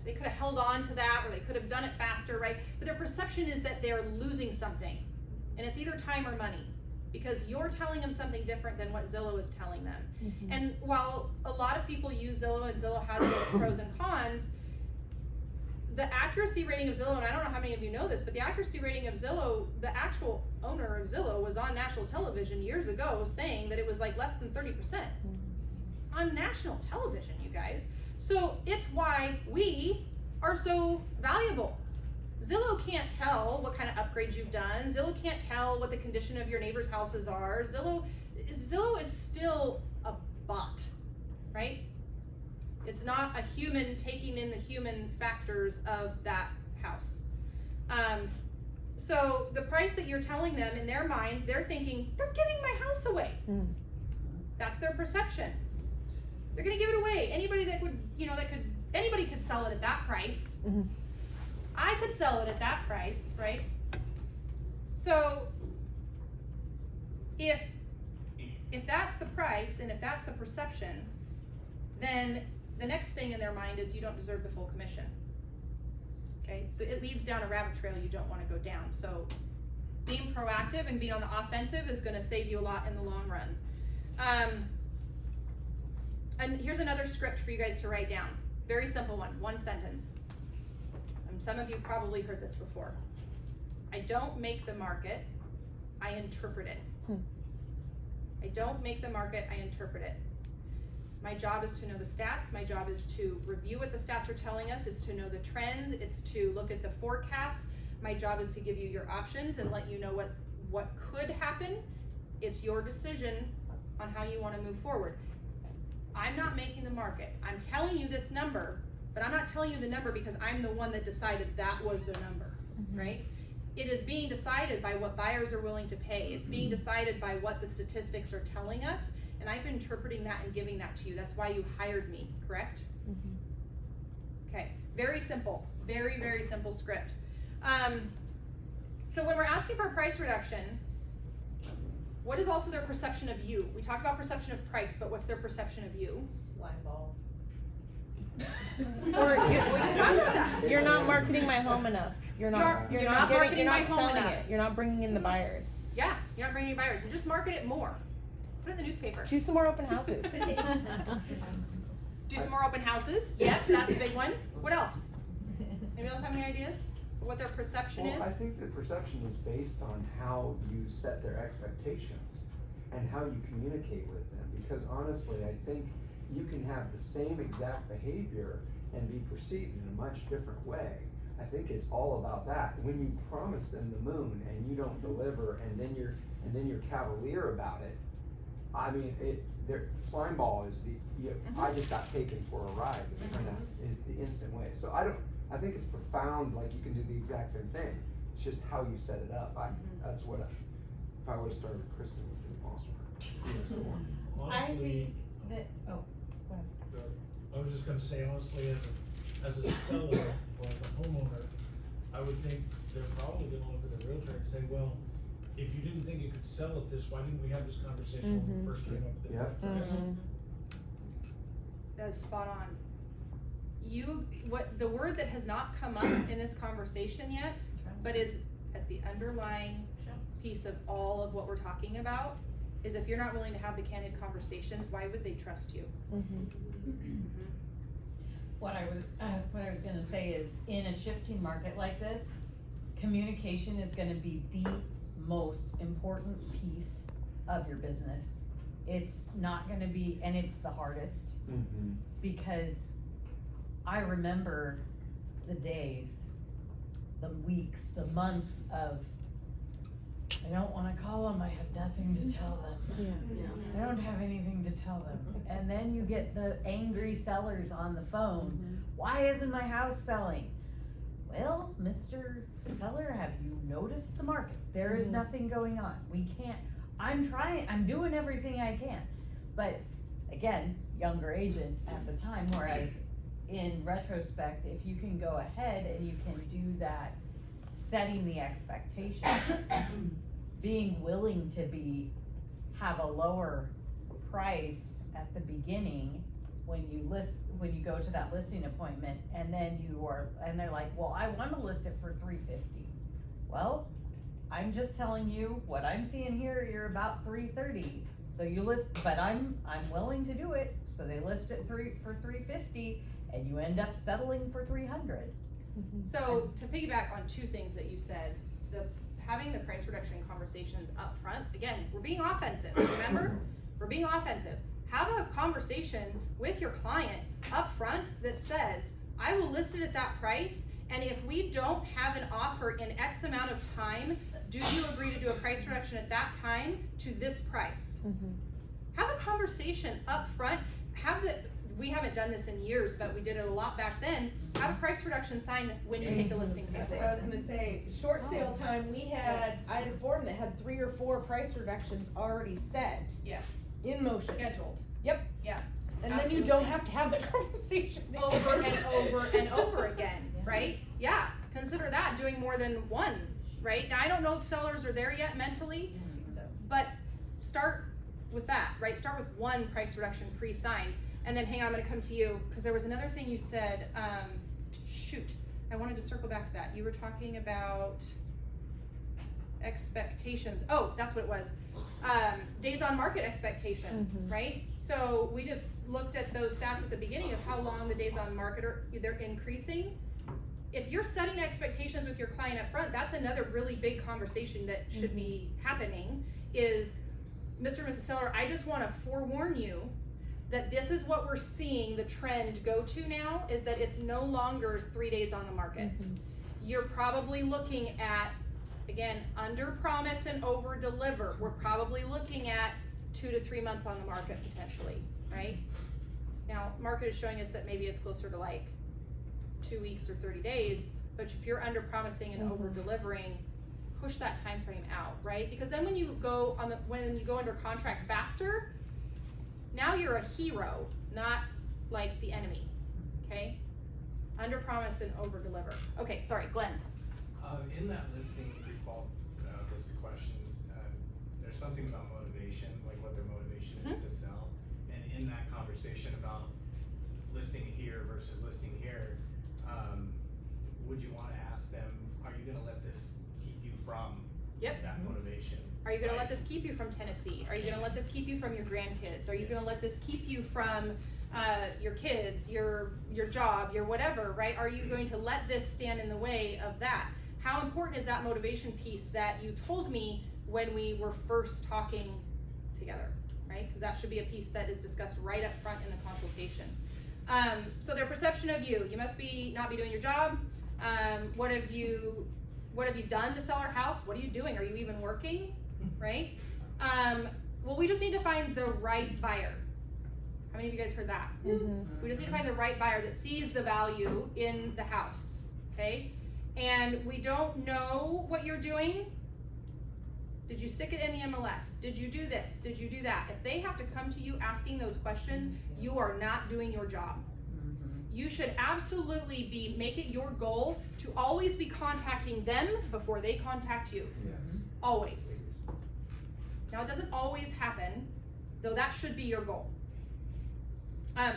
they could have held on to that, or they could have done it faster, right? But their perception is that they're losing something, and it's either time or money, because you're telling them something different than what Zillow is telling them. And while a lot of people use Zillow and Zillow has its pros and cons, the accuracy rating of Zillow, and I don't know how many of you know this, but the accuracy rating of Zillow, the actual owner of Zillow was on national television years ago saying that it was like less than 30%. On national television, you guys. So it's why we are so valuable. Zillow can't tell what kind of upgrades you've done. Zillow can't tell what the condition of your neighbors' houses are. Zillow is still a bot, right? It's not a human taking in the human factors of that house. So the price that you're telling them, in their mind, they're thinking, they're giving my house away. That's their perception. They're gonna give it away. Anybody that would, anybody could sell it at that price. I could sell it at that price, right? So if that's the price and if that's the perception, then the next thing in their mind is you don't deserve the full commission. Okay, so it leads down a rabbit trail you don't want to go down. So being proactive and being on the offensive is going to save you a lot in the long run. And here's another script for you guys to write down. Very simple one sentence. Some of you probably heard this before. I don't make the market, I interpret it. I don't make the market, I interpret it. My job is to know the stats. My job is to review what the stats are telling us. It's to know the trends. It's to look at the forecast. My job is to give you your options and let you know what could happen. It's your decision on how you want to move forward. I'm not making the market. I'm telling you this number, but I'm not telling you the number because I'm the one that decided that was the number, right? It is being decided by what buyers are willing to pay. It's being decided by what the statistics are telling us, and I'm interpreting that and giving that to you. That's why you hired me, correct? Okay, very simple, very, very simple script. So when we're asking for a price reduction, what is also their perception of you? We talked about perception of price, but what's their perception of you? Slime ball. Or You're not marketing my home enough. You're not marketing my home selling enough. it. You're not bringing in the buyers. Yeah, you're not bringing any buyers. You just market it more. Put it in the newspaper. Do some more open houses. Do some more open houses. Yep, that's a big one. What else? Anybody else have any ideas? What their perception is? I think the perception is based on how you set their expectations and how you communicate with them. Because honestly, I think you can have the same exact behavior and be perceived in a much different way. I think it's all about that. When you promise them the moon and you don't deliver, and then you're cavalier about it. I mean, slime ball is I just got taken for a ride. Is the instant way. So I think it's profound. Like you can do the exact same thing. It's just how you set it up. That's what if I would have started with Kristen, would have been awesome. Honestly, I was just gonna say, honestly, as a seller or as a homeowner, I would think they're probably gonna look at the realtor and say, well, if you didn't think you could sell it this, why didn't we have this conversation when we first came up with the first price? That's spot on. The word that has not come up in this conversation yet, but is at the underlying piece of all of what we're talking about, is if you're not willing to have the candid conversations, why would they trust you? What I was gonna say is, in a shifting market like this, communication is gonna be the most important piece of your business. It's not gonna be, and it's the hardest, because I remember the days, the weeks, the months of, I don't wanna call them, I have nothing to tell them. I don't have anything to tell them. And then you get the angry sellers on the phone. Why isn't my house selling? Well, Mr. Seller, have you noticed the market? There is nothing going on. We can't, I'm doing everything I can. But again, younger agent at the time, whereas in retrospect, if you can go ahead and you can do that, setting the expectations, being willing to have a lower price at the beginning when you go to that listing appointment, and then they're like, well, I want to list it for $350. Well, I'm just telling you what I'm seeing here. You're about $330, so you list, but I'm willing to do it. So they list it for $350, and you end up settling for $300. So to piggyback on two things that you said, having the price reduction conversations up front, again, we're being offensive, remember? We're being offensive. Have a conversation with your client up front that says, I will list it at that price, and if we don't have an offer in X amount of time, do you agree to do a price reduction at that time to this price? Have a conversation up front, we haven't done this in years, but we did it a lot back then, have a price reduction sign when you take the listing That's table. what I was gonna say, short sale time, I had a form that had 3 or 4 price reductions already set Yes, in motion. scheduled. Yep. Yeah. And then you don't have to have the conversation. Over and over and over again, right? Yeah, consider that, doing more than one, right? Now, I don't know if sellers are there yet mentally, but start with that, right? Start with one price reduction pre-signed, and then hang on, I'm gonna come to you, because there was another thing you said, shoot, I wanted to circle back to that. You were talking about expectations. Oh, that's what it was. Days on market expectation, right? So we just looked at those stats at the beginning of how long the days on market they're increasing. If you're setting expectations with your client up front, that's another really big conversation that should be happening is, Mr. and Mrs. Seller, I just wanna forewarn you that this is what we're seeing the trend go to now, is that it's no longer 3 days on the market. You're probably looking at, again, under promise and over deliver. We're probably looking at 2 to 3 months on the market potentially, right? Now, market is showing us that maybe it's closer to like 2 weeks or 30 days, but if you're under promising and over delivering, push that time frame out, right? Because then when you go under contract faster, now you're a hero, not like the enemy, okay? Under promise and over deliver. Okay, sorry, Glenn. In that listing default list of questions, there's something about motivation, like what their motivation is to sell. And in that conversation about listing here versus listing here, would you want to ask them, are you going to let this keep you from that motivation? Are you gonna let this keep you from Tennessee? Are you gonna let this keep you from your grandkids? Are you gonna let this keep you from your kids, your job, your whatever, right? Are you going to let this stand in the way of that? How important is that motivation piece that you told me when we were first talking together, right? Because that should be a piece that is discussed right up front in the consultation. So their perception of you must not be doing your job. What have you done to sell our house? What are you doing? Are you even working? Right? Well, we just need to find the right buyer. How many of you guys heard that? We just need to find the right buyer that sees the value in the house, okay? And we don't know what you're doing. Did you stick it in the MLS? Did you do this? Did you do that? If they have to come to you asking those questions, you are not doing your job. You should absolutely make it your goal to always be contacting them before they contact you. Always. Now, it doesn't always happen, though that should be your goal.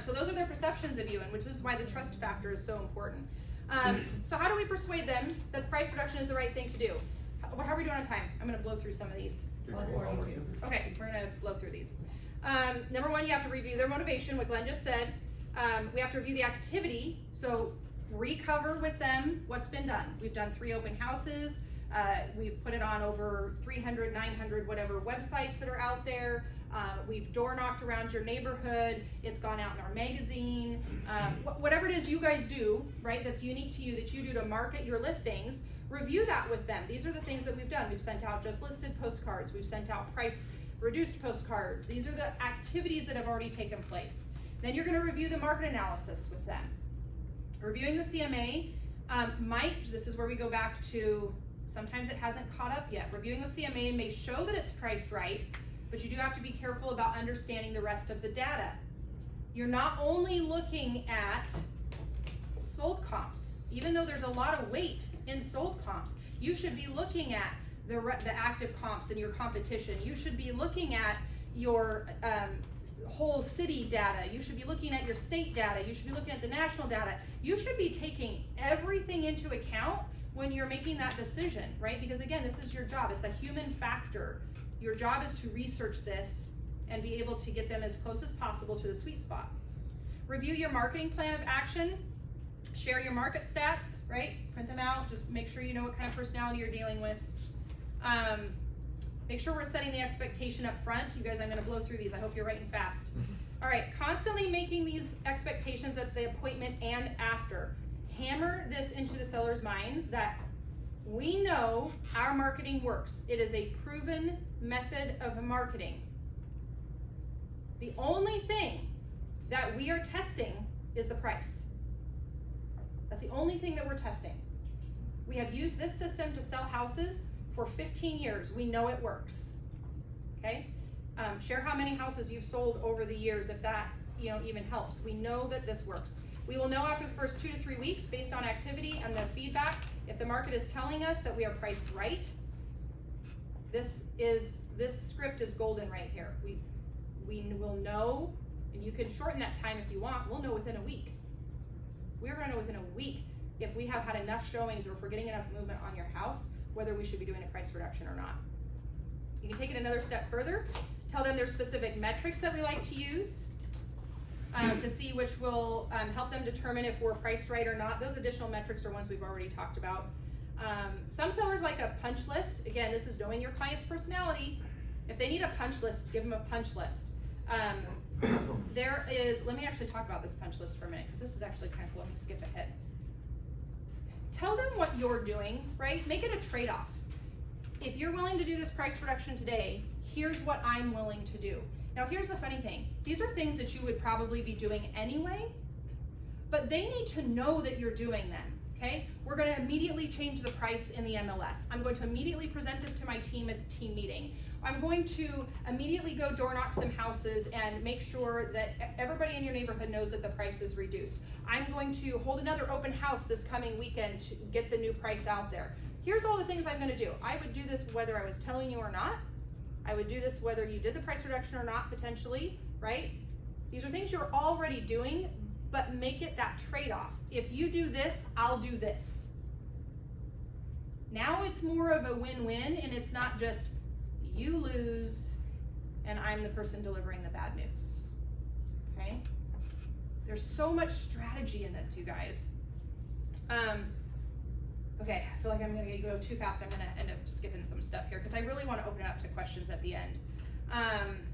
So those are their perceptions of you, and which is why the trust factor is so important. So how do we persuade them that the price reduction is the right thing to do? How are we doing on time? I'm gonna blow through some of these. 142. Okay, we're gonna blow through these. Number one, you have to review their motivation, what Glenn just said. We have to review the activity, so recover with them what's been done. We've done 3 open houses. We've put it on over 300, 900, whatever websites that are out there. We've door knocked around your neighborhood. It's gone out in our magazine. Whatever it is you guys do, right, that's unique to you, that you do to market your listings, review that with them. These are the things that we've done. We've sent out just listed postcards. We've sent out price reduced postcards. These are the activities that have already taken place. Then you're gonna review the market analysis with them. Reviewing the CMA this is where we go back to, sometimes it hasn't caught up yet. Reviewing the CMA may show that it's priced right, but you do have to be careful about understanding the rest of the data. You're not only looking at sold comps, even though there's a lot of weight in sold comps, you should be looking at the active comps and your competition. You should be looking at your whole city data. You should be looking at your state data. You should be looking at the national data. You should be taking everything into account when you're making that decision, right? Because again, this is your job. It's the human factor. Your job is to research this and be able to get them as close as possible to the sweet spot. Review your marketing plan of action. Share your market stats, right? Print them out. Just make sure you know what kind of personality you're dealing with. Make sure we're setting the expectation up front. You guys, I'm gonna blow through these. I hope you're writing fast. All right, constantly making these expectations at the appointment and after. Hammer this into the seller's minds that we know our marketing works. It is a proven method of marketing. The only thing that we are testing is the price. That's the only thing that we're testing. We have used this system to sell houses for 15 years. We know it works. Okay? Share how many houses you've sold over the years, if that even helps. We know that this works. We will know after the first 2 to 3 weeks, based on activity and the feedback, if the market is telling us that we are priced right. This script is golden right here. We will know, and you can shorten that time if you want. We'll know within a week. We're going to know within a week if we have had enough showings or if we're getting enough movement on your house, whether we should be doing a price reduction or not. You can take it another step further. Tell them there's specific metrics that we like to use to see which will help them determine if we're priced right or not. Those additional metrics are ones we've already talked about. Some sellers like a punch list. Again, this is knowing your client's personality. If they need a punch list, give them a punch list. Let me actually talk about this punch list for a minute, because this is actually kind of cool. Let me skip ahead. Tell them what you're doing, right? Make it a trade-off. If you're willing to do this price reduction today, here's what I'm willing to do. Now here's the funny thing. These are things that you would probably be doing anyway, but they need to know that you're doing them, okay? We're gonna immediately change the price in the MLS. I'm going to immediately present this to my team at the team meeting. I'm going to immediately go door knock some houses and make sure that everybody in your neighborhood knows that the price is reduced. I'm going to hold another open house this coming weekend to get the new price out there. Here's all the things I'm gonna do. I would do this whether I was telling you or not. I would do this whether you did the price reduction or not, potentially, right? These are things you're already doing, but make it that trade-off. If you do this, I'll do this. Now it's more of a win-win, and it's not just you lose and I'm the person delivering the bad news, okay? There's so much strategy in this, you guys. Okay, I feel like I'm gonna go too fast. I'm gonna end up skipping some stuff here because I really want to open it up to questions at the end. I'm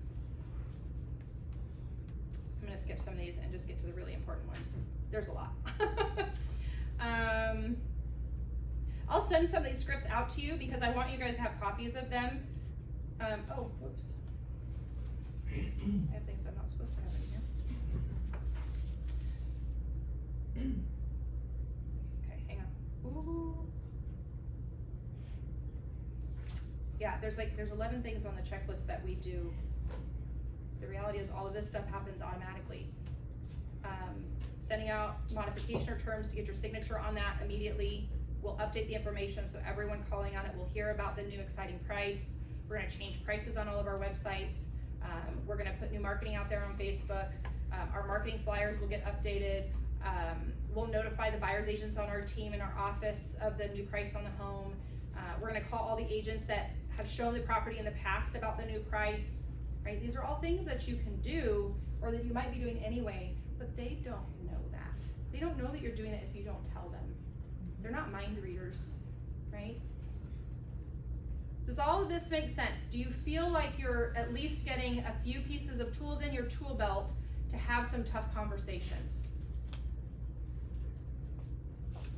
gonna skip some of these and just get to the really important ones. There's a lot. I'll send some of these scripts out to you because I want you guys to have copies of them. Oh, whoops. I have things I'm not supposed to have in here. Okay, hang on. Ooh. Yeah, there's 11 things on the checklist that we do. The reality is all of this stuff happens automatically. Sending out modification or terms to get your signature on that immediately. We'll update the information so everyone calling on it will hear about the new exciting price. We're gonna change prices on all of our websites. We're gonna put new marketing out there on Facebook. Our marketing flyers will get updated. We'll notify the buyer's agents on our team in our office of the new price on the home. We're gonna call all the agents that have shown the property in the past about the new price, right? These are all things that you can do or that you might be doing anyway, but they don't know that. They don't know that you're doing it if you don't tell them. They're not mind readers, right? Does all of this make sense? Do you feel like you're at least getting a few pieces of tools in your tool belt to have some tough conversations?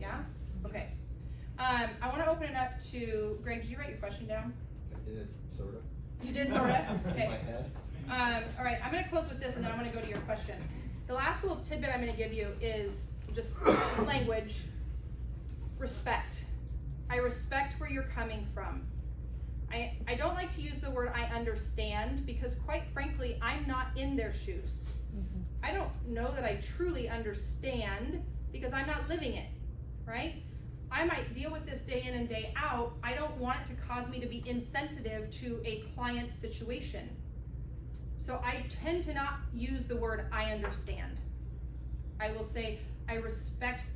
Yeah? Okay. I want to open it up to, Greg, did you write your question down? I did, sort of. You did sort of? Okay. In my head. All right, I'm going to close with this and then I'm going to go to your question. The last little tidbit I'm going to give you is just language. Respect. I respect where you're coming from. I don't like to use the word I understand because quite frankly, I'm not in their shoes. Mm-hmm. I don't know that I truly understand because I'm not living it, right? I might deal with this day in and day out. I don't want it to cause me to be insensitive to a client's situation. So I tend to not use the word I understand. I will say, I respect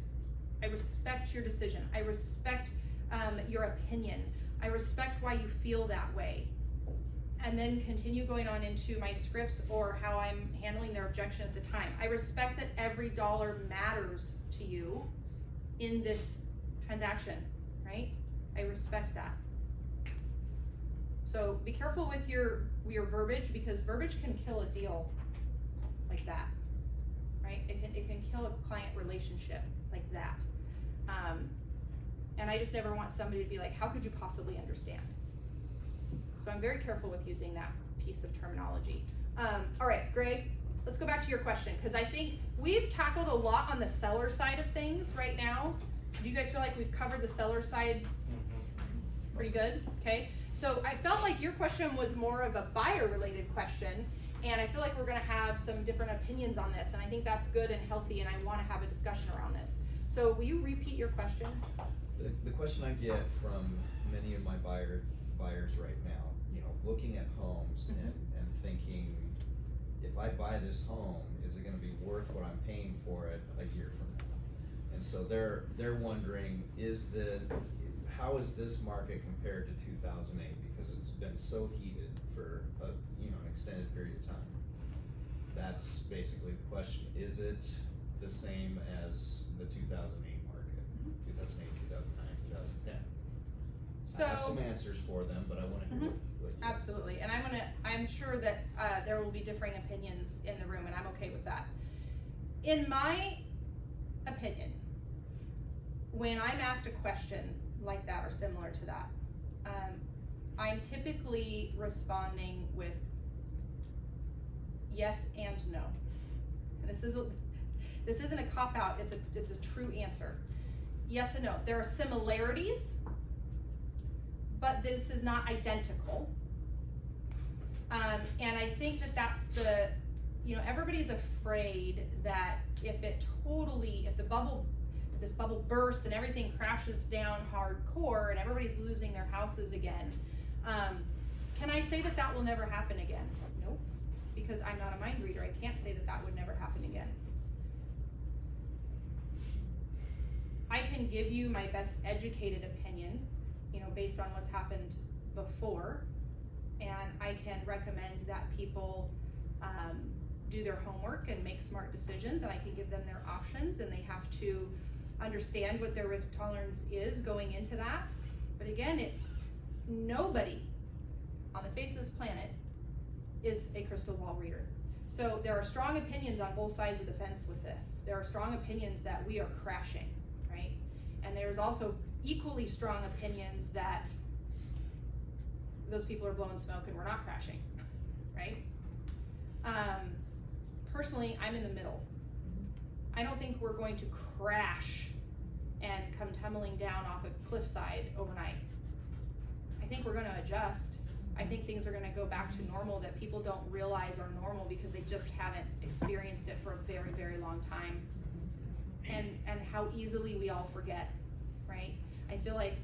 your decision. I respect your opinion. I respect why you feel that way. And then continue going on into my scripts or how I'm handling their objection at the time. I respect that every dollar matters to you in this transaction, right? I respect that. So be careful with your verbiage because verbiage can kill a deal like that, right? It can kill a client relationship like that. And I just never want somebody to be like, how could you possibly understand? So I'm very careful with using that piece of terminology. All right, Greg, let's go back to your question, because I think we've tackled a lot on the seller side of things right now. Do you guys feel like we've covered the seller side pretty good? Okay, so I felt like your question was more of a buyer related question, and I feel like we're gonna have some different opinions on this, and I think that's good and healthy, and I wanna have a discussion around this. So will you repeat your question? The question I get from many of my buyers right now, you know, looking at homes and thinking, if I buy this home, is it gonna be worth what I'm paying for it a year from now? And so they're wondering, how is this market compared to 2008? Because it's been so heated for an extended period of time. That's basically the question. Is it the same as the 2008 market? 2008, 2009, 2010? So, I have some answers for them, but I wanna hear what you have to say. absolutely, and I'm sure that there will be differing opinions in the room, and I'm okay with that. In my opinion, when I'm asked a question like that or similar to that, I'm typically responding with yes and no. And this isn't a cop-out, it's a true answer. Yes and no. There are similarities, but this is not identical. And I think that that's everybody's afraid that if this bubble bursts and everything crashes down hardcore and everybody's losing their houses again, can I say that will never happen again? Nope, because I'm not a mind reader. I can't say that would never happen again. I can give you my best educated opinion, based on what's happened before, and I can recommend that people do their homework and make smart decisions, and I can give them their options, and they have to understand what their risk tolerance is going into that. But again, nobody on the face of this planet is a crystal ball reader. So there are strong opinions on both sides of the fence with this. There are strong opinions that we are crashing, right? And there's also equally strong opinions that those people are blowing smoke and we're not crashing, right? Personally, I'm in the middle. I don't think we're going to crash and come tumbling down off a cliffside overnight. I think we're gonna adjust. I think things are gonna go back to normal that people don't realize are normal because they just haven't experienced it for a very, very long time. And how easily we all forget, right? I feel like,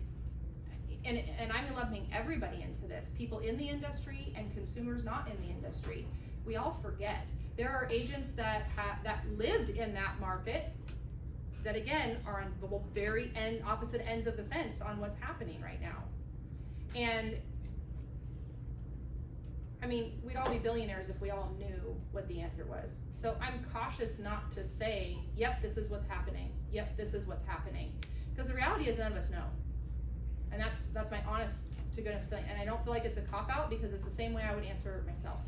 and I'm lumping everybody into this, people in the industry and consumers not in the industry. We all forget. There are agents that lived in that market that again are on the very opposite ends of the fence on what's happening right now. And I mean, we'd all be billionaires if we all knew what the answer was. So I'm cautious not to say, yep, this is what's happening. Yep, this is what's happening. Because the reality is none of us know. And that's my honest to goodness feeling. And I don't feel like it's a cop-out because it's the same way I would answer it myself.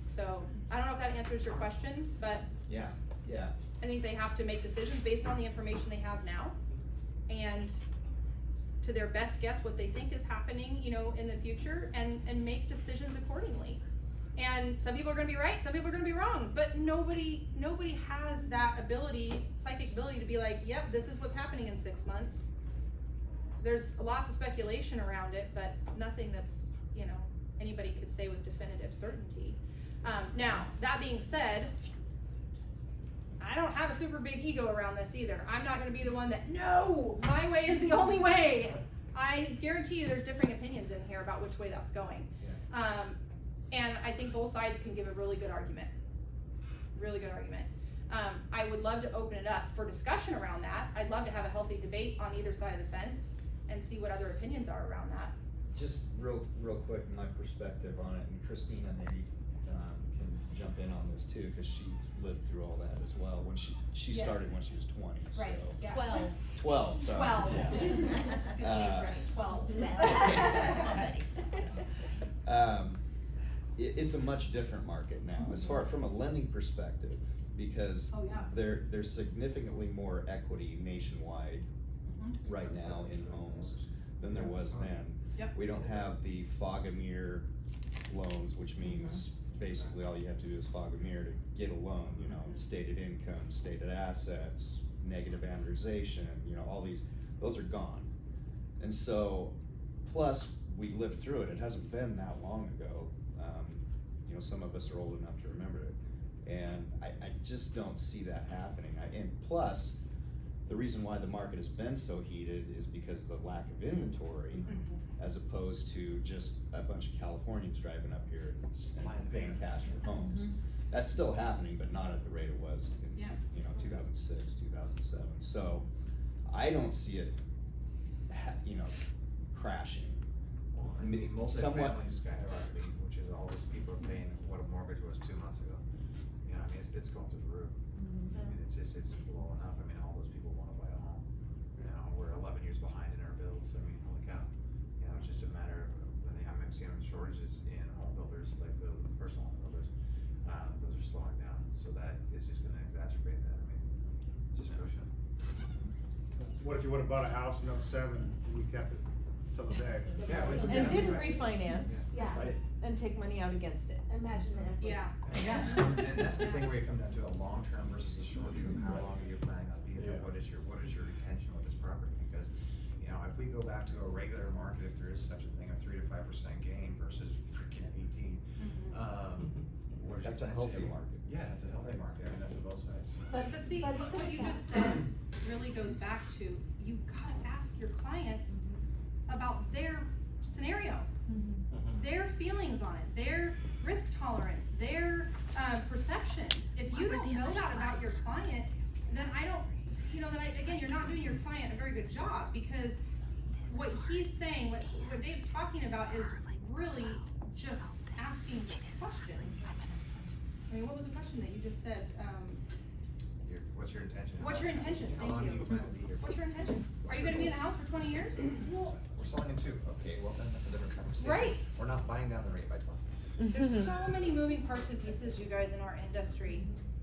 So I don't know if that answers your question, but Yeah. I think they have to make decisions based on the information they have now and to their best guess what they think is happening, in the future and make decisions accordingly. And some people are gonna be right, some people are gonna be wrong, but nobody has that psychic ability to be like, yep, this is what's happening in 6 months. There's lots of speculation around it, but nothing that's, anybody could say with definitive certainty. Now, that being said, I don't have a super big ego around this either. I'm not gonna be the one that, no, my way is the only way. I guarantee you there's differing opinions in here about which way that's going. Yeah. And I think both sides can give a really good argument. Really good argument. I would love to open it up for discussion around that. I'd love to have a healthy debate on either side of the fence and see what other opinions are around that. Just real quick, my perspective on it, and Christina maybe can jump in on this too, because she lived through all that as well. When she Yeah. started when she was 20, Right, so. yeah. 12, sorry. 12. Yeah. Excuse me, it's right, 12. It's a much different market now, as far from a lending perspective, because Oh, yeah. there's significantly more equity nationwide right now in homes than there was then. Yep. We don't have the Fogamir loans, which means basically all you have to do is fog a mirror to get a loan, you know, stated income, stated assets, negative amortization, you know, all these, those are gone. And so, plus, we lived through it, it hasn't been that long ago. You know, some of us are old enough to remember it. And I just don't see that happening. And plus, the reason why the market has been so heated is because of the lack of inventory, as opposed to just a bunch of Californians driving up here and paying cash for homes. That's still happening, but not at the rate it was in you know, 2006, 2007. So I don't see it, you know, crashing. Multifamily skyrocketing, which is all those people are paying what a mortgage was 2 months ago. You know, I mean, it's going through the roof. I mean, it's blowing up. I mean, all those people wanna buy a home. You know, we're 11 years behind in our builds. I mean, holy cow. You know, it's just a matter of when I'm seeing shortages in home builders, like the personal home builders. Those are slowing down, so that is just gonna exacerbate that. I mean, just push it. What if you would've bought a house in '07 and we kept it till the day? Yeah. And didn't refinance Yeah, Right. and take money out against it. imagine that. Yeah. And that's the thing where you come down to a long term versus a short term. How long are you planning on being there? Yeah. What is your intention with this property? Because, you know, if we go back to a regular market, if there is such a thing, a 3 to 5% gain versus freaking 18, what is your That's a intention? healthy market. Yeah, it's a healthy market. I mean, that's on both sides. But see, what you just said really goes back to, you gotta ask your clients about their scenario, their feelings on it, their risk tolerance, their perceptions. If you don't know that about your client, then I don't, you know, again, you're not doing your client a very good job, because what he's saying, what Dave's talking about is really just asking questions. I mean, what was the question that you just said? What's your intention? What's your intention? How Thank long do you. you plan to be here? What's your intention? Are you gonna be in the house for 20 years? Well, we're selling in 2. Okay, well then that's a different conversation. Right. We're not buying down the rate by 12. There's so many moving parts and pieces, you guys, in our industry.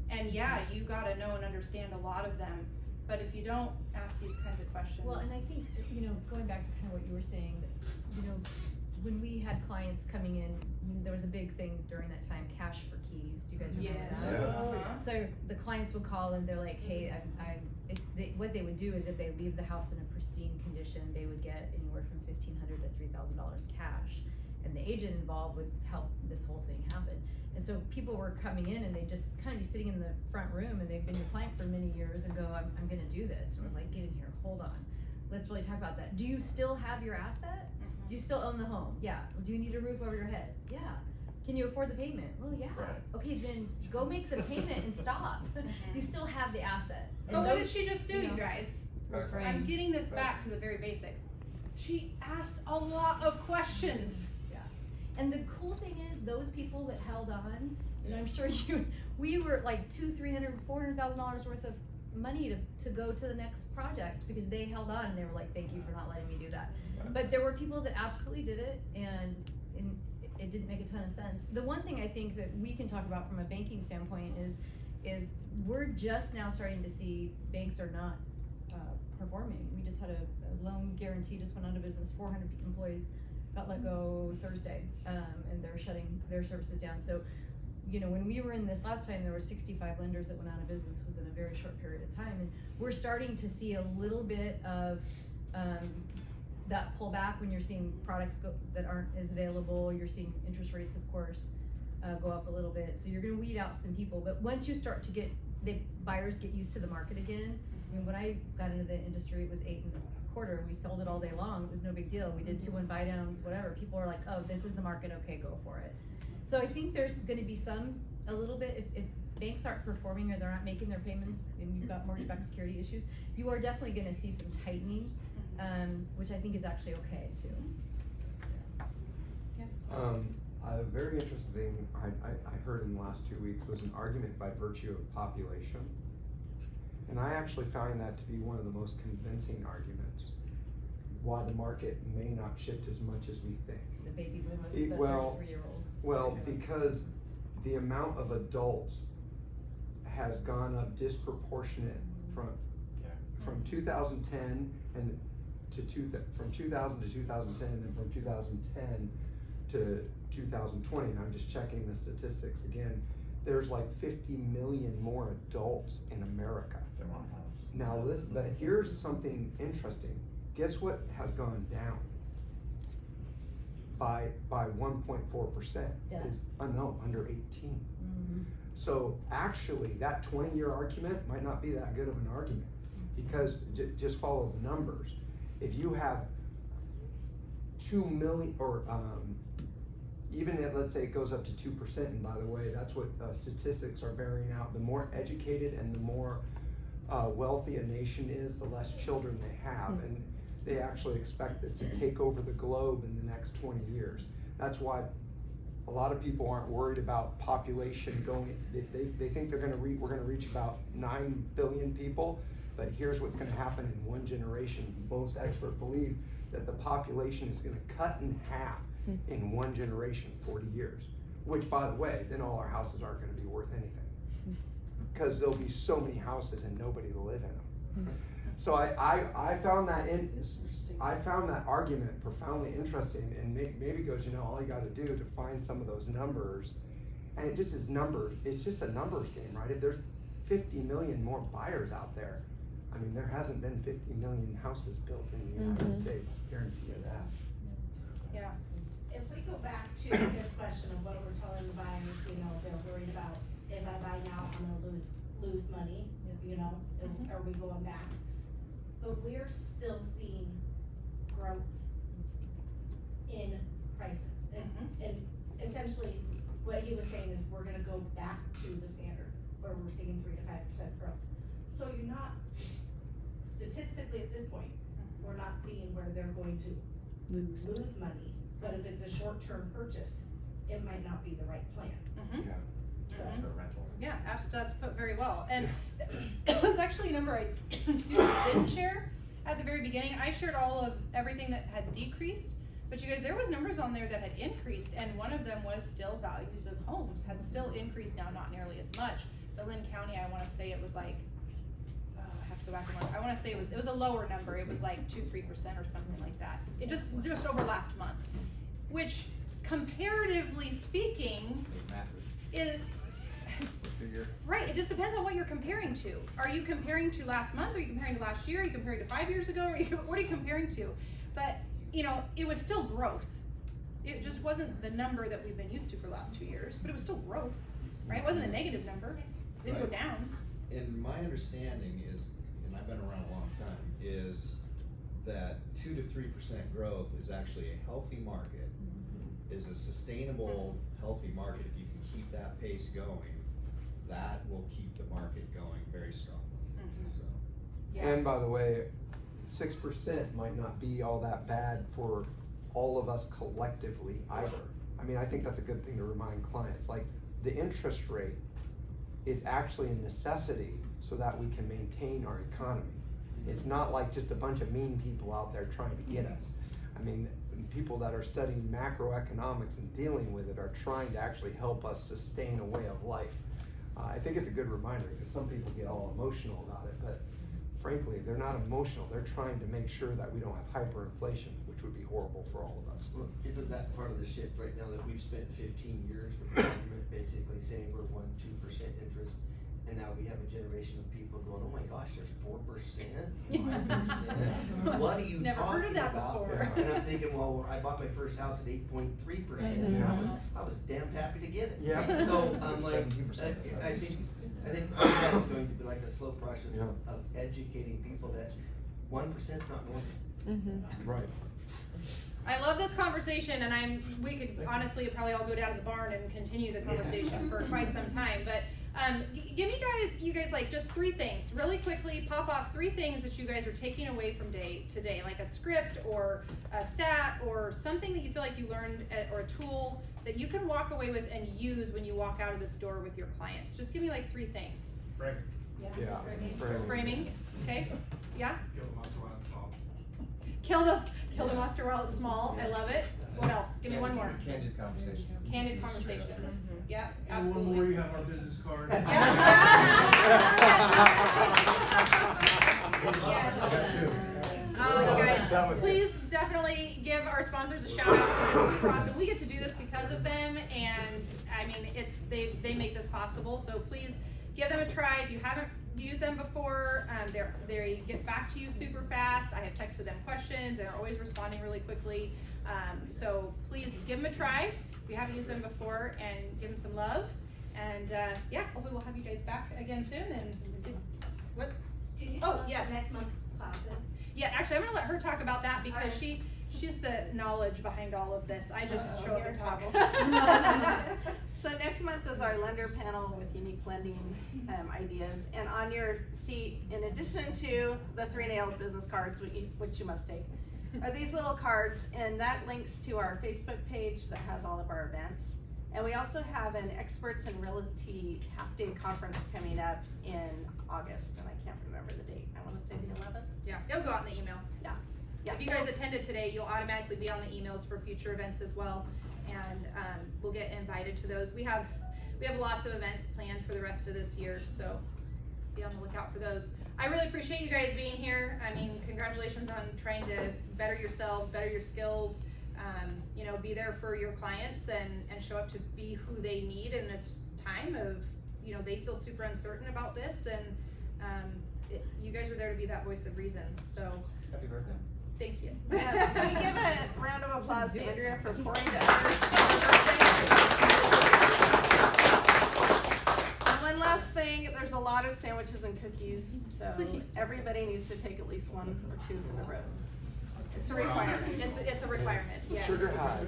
And yeah, you gotta know and understand a lot of them, but if you don't ask these kinds of questions. Well, and I think, you know, going back to kind of what you were saying, that, you know, when we had clients coming in, there was a big thing during that time, cash for keys. Do you guys remember Yes. that? Yeah. Uh-huh. So the clients would call and they're like, hey, what they would do is if they leave the house in a pristine condition, they would get anywhere from $1,500 to $3,000 cash. And the agent involved would help this whole thing happen. And so people were coming in and they'd just kind of be sitting in the front room and they've been your client for many years and go, I'm gonna do this. And I was like, get in here, hold on. Let's really talk about that. Do you still have your asset? Do you still own the home? Yeah. Do you need a roof over your head? Yeah. Can you afford the payment? Well, yeah. Right. Okay, then go make the payment and stop. You still have the asset. And But what did those- she just do, you you know, guys? Right. I'm getting this back to the very basics. She asked a lot of questions. And the cool thing is, those people that held on, and I'm sure we were like $200,000, $300,000, $400,000 worth of money to go to the next project because they held on and they were like, thank you for not letting me do that. But there were people that absolutely did it, and it didn't make a ton of sense. The one thing I think that we can talk about from a banking standpoint is we're just now starting to see banks are not performing. We just had a loan guarantee just went out of business. 400 employees got let go Thursday, and they're shutting their services down. So, you know, when we were in this last time, there were 65 lenders that went out of business within a very short period of time, and we're starting to see a little bit of that pullback when you're seeing products that aren't as available. You're seeing interest rates, of course, go up a little bit. So you're going to weed out some people. But once you start to get the buyers get used to the market again. I mean, when I got into the industry, it was 8.25, and we sold it all day long. It was no big deal. We did 2-1 buy downs, whatever. People are like, oh, this is the market. Okay, go for it. So I think there's going to be a little bit, if banks aren't performing or they're not making their payments, and you've got mortgage-backed security issues, you are definitely going to see some tightening, which I think is actually okay too. A very interesting thing I heard in the last 2 weeks was an argument by virtue of population. And I actually found that to be one of the most convincing arguments why the market may not shift as much as we think. The baby boomers, the Well, 33-year-old. Well, because the amount of adults has gone up disproportionate from 2010 and from 2000 to 2010, and then from 2010 to 2020, and I'm just checking the statistics again, there's like 50 million more adults in America. Now, but here's something interesting. Guess what has gone down by 1.4%? Yeah. No, under 18. Mm-hmm. So actually, that 20-year argument might not be that good of an argument, because just follow the numbers. If you have 2 million, or even if, let's say it goes up to 2%, and by the way, that's what statistics are bearing out. The more educated and the more wealthy a nation is, the less children they have, and they actually expect this to take over the globe in the next 20 years. That's why a lot of people aren't worried about population going. They think we're gonna reach about 9 billion people, but here's what's gonna happen in one generation. Most experts believe that the population is gonna cut in half in one generation, 40 years. Which, by the way, then all our houses aren't gonna be worth anything, because there'll be so many houses and nobody to live in them. So I found that argument profoundly interesting, and maybe goes, all you gotta do to find some of those numbers, and it just is numbers, it's just a numbers game, right? If there's 50 million more buyers out there, I mean, there hasn't been 50 million houses built in the United States, guarantee you that. Yeah. If we go back to this question of what we're telling the buyers, they're worried about, if I buy now, I'm gonna lose money, are we going back? But we're still seeing growth in prices. And essentially, what he was saying is we're gonna go back to the standard, where we're seeing 3 to 5% growth. So you're not, statistically at this point, we're not seeing where they're going to lose money. But if it's a short-term purchase, it might not be the right plan. Yeah. Yeah, that's put very well. And that's actually a number I didn't share at the very beginning. I shared all of everything that had decreased, but you guys, there was numbers on there that had increased, and one of them was still values of homes had still increased, now not nearly as much. But Lynn County, I wanna say it was like, I have to go back and look. I wanna say it was a lower number. It was like 2-3% or something like that. It just over last month, which comparatively speaking is, right, it just depends on what you're comparing to. Are you comparing to last month? Are you comparing to last year? Are you comparing to 5 years ago? What are you comparing to? But, it was still growth. It just wasn't the number that we've been used to for the last 2 years, but it was still growth, right? It wasn't a negative number. It didn't go down. And my understanding is, and I've been around a long time, is that 2 to 3% growth is actually a healthy market, is a sustainable, healthy market. If you can keep that pace going, that will keep the market going very strongly. So. Yeah. And by the way, 6% might not be all that bad for all of us collectively either. I mean, I think that's a good thing to remind clients. Like, the interest rate is actually a necessity so that we can maintain our economy. It's not like just a bunch of mean people out there trying to get us. I mean, people that are studying macroeconomics and dealing with it are trying to actually help us sustain a way of life. I think it's a good reminder, because some people get all emotional about it, but frankly, they're not emotional. They're trying to make sure that we don't have hyperinflation, which would be horrible for all of us. Well, isn't that part of the shift right now, that we've spent 15 years with the government basically saying we're 1-2% interest, and now we have a generation of people going, oh my gosh, there's 4%, 5%. What are you Never heard of talking that about? before. And I'm thinking, well, I bought my first house at 8.3%, and I was damn happy to get it. Yeah. So I'm like, 17% I think that is going to be like a slow process Yeah. of educating people that 1% is not normal. Right. I love this conversation, and we could honestly probably all go down to the barn and continue the conversation for quite some time, but give you guys like just 3 things, really quickly, pop off 3 things that you guys are taking away from today, like a script or a stat or something that you feel like you learned, or a tool that you can walk away with and use when you walk out of this door with your clients. Just give me like 3 things. Right. Yeah. Framing, okay, yeah? Kill the monster while it's small. Kill the monster while it's small, I love it. What else? Give me one more. Candid conversations. Candid conversations. Yeah, And one absolutely. more, you have our business card. Yes. Oh, you guys, done with it. Please definitely give our sponsors a shout out because it's super awesome. We get to do this because of them, and I mean, they make this possible. So please give them a try if you haven't used them before. They get back to you super fast. I have texted them questions, and they're always responding really quickly. So please give them a try if you haven't used them before, and give them some love. And yeah, hopefully we'll have you guys back again soon. And what? Oh yes. Next month's classes. Yeah, actually, I'm gonna let her talk about that because she's the knowledge behind all of this. I just show up and talk. So next month is our lender panel with unique lending ideas, and on your seat, in addition to the 3 Nails business cards, which you must take, are these little cards, and that links to our Facebook page that has all of our events. And we also have an Experts in Realty half-day conference coming up in August, and I can't remember the date. I wanna say the 11th. Yeah, it'll go out in the email. Yeah. Yeah. If you guys attended today, you'll automatically be on the emails for future events as well, and we'll get invited to those. We have lots of events planned for the rest of this year, so be on the lookout for those. I really appreciate you guys being here. I mean, congratulations on trying to better yourselves, better your skills. You know, be there for your clients and show up to be who they need in this time of, you know, they feel super uncertain about this, and you guys are there to be that voice of reason. So Happy birthday. thank you. Can we give a round of applause to Andrea for pouring to others? And one last thing, there's a lot of sandwiches and cookies, so everybody needs to take at least 1 or 2 for the road. It's a requirement. It's a requirement, yes. Sugar high.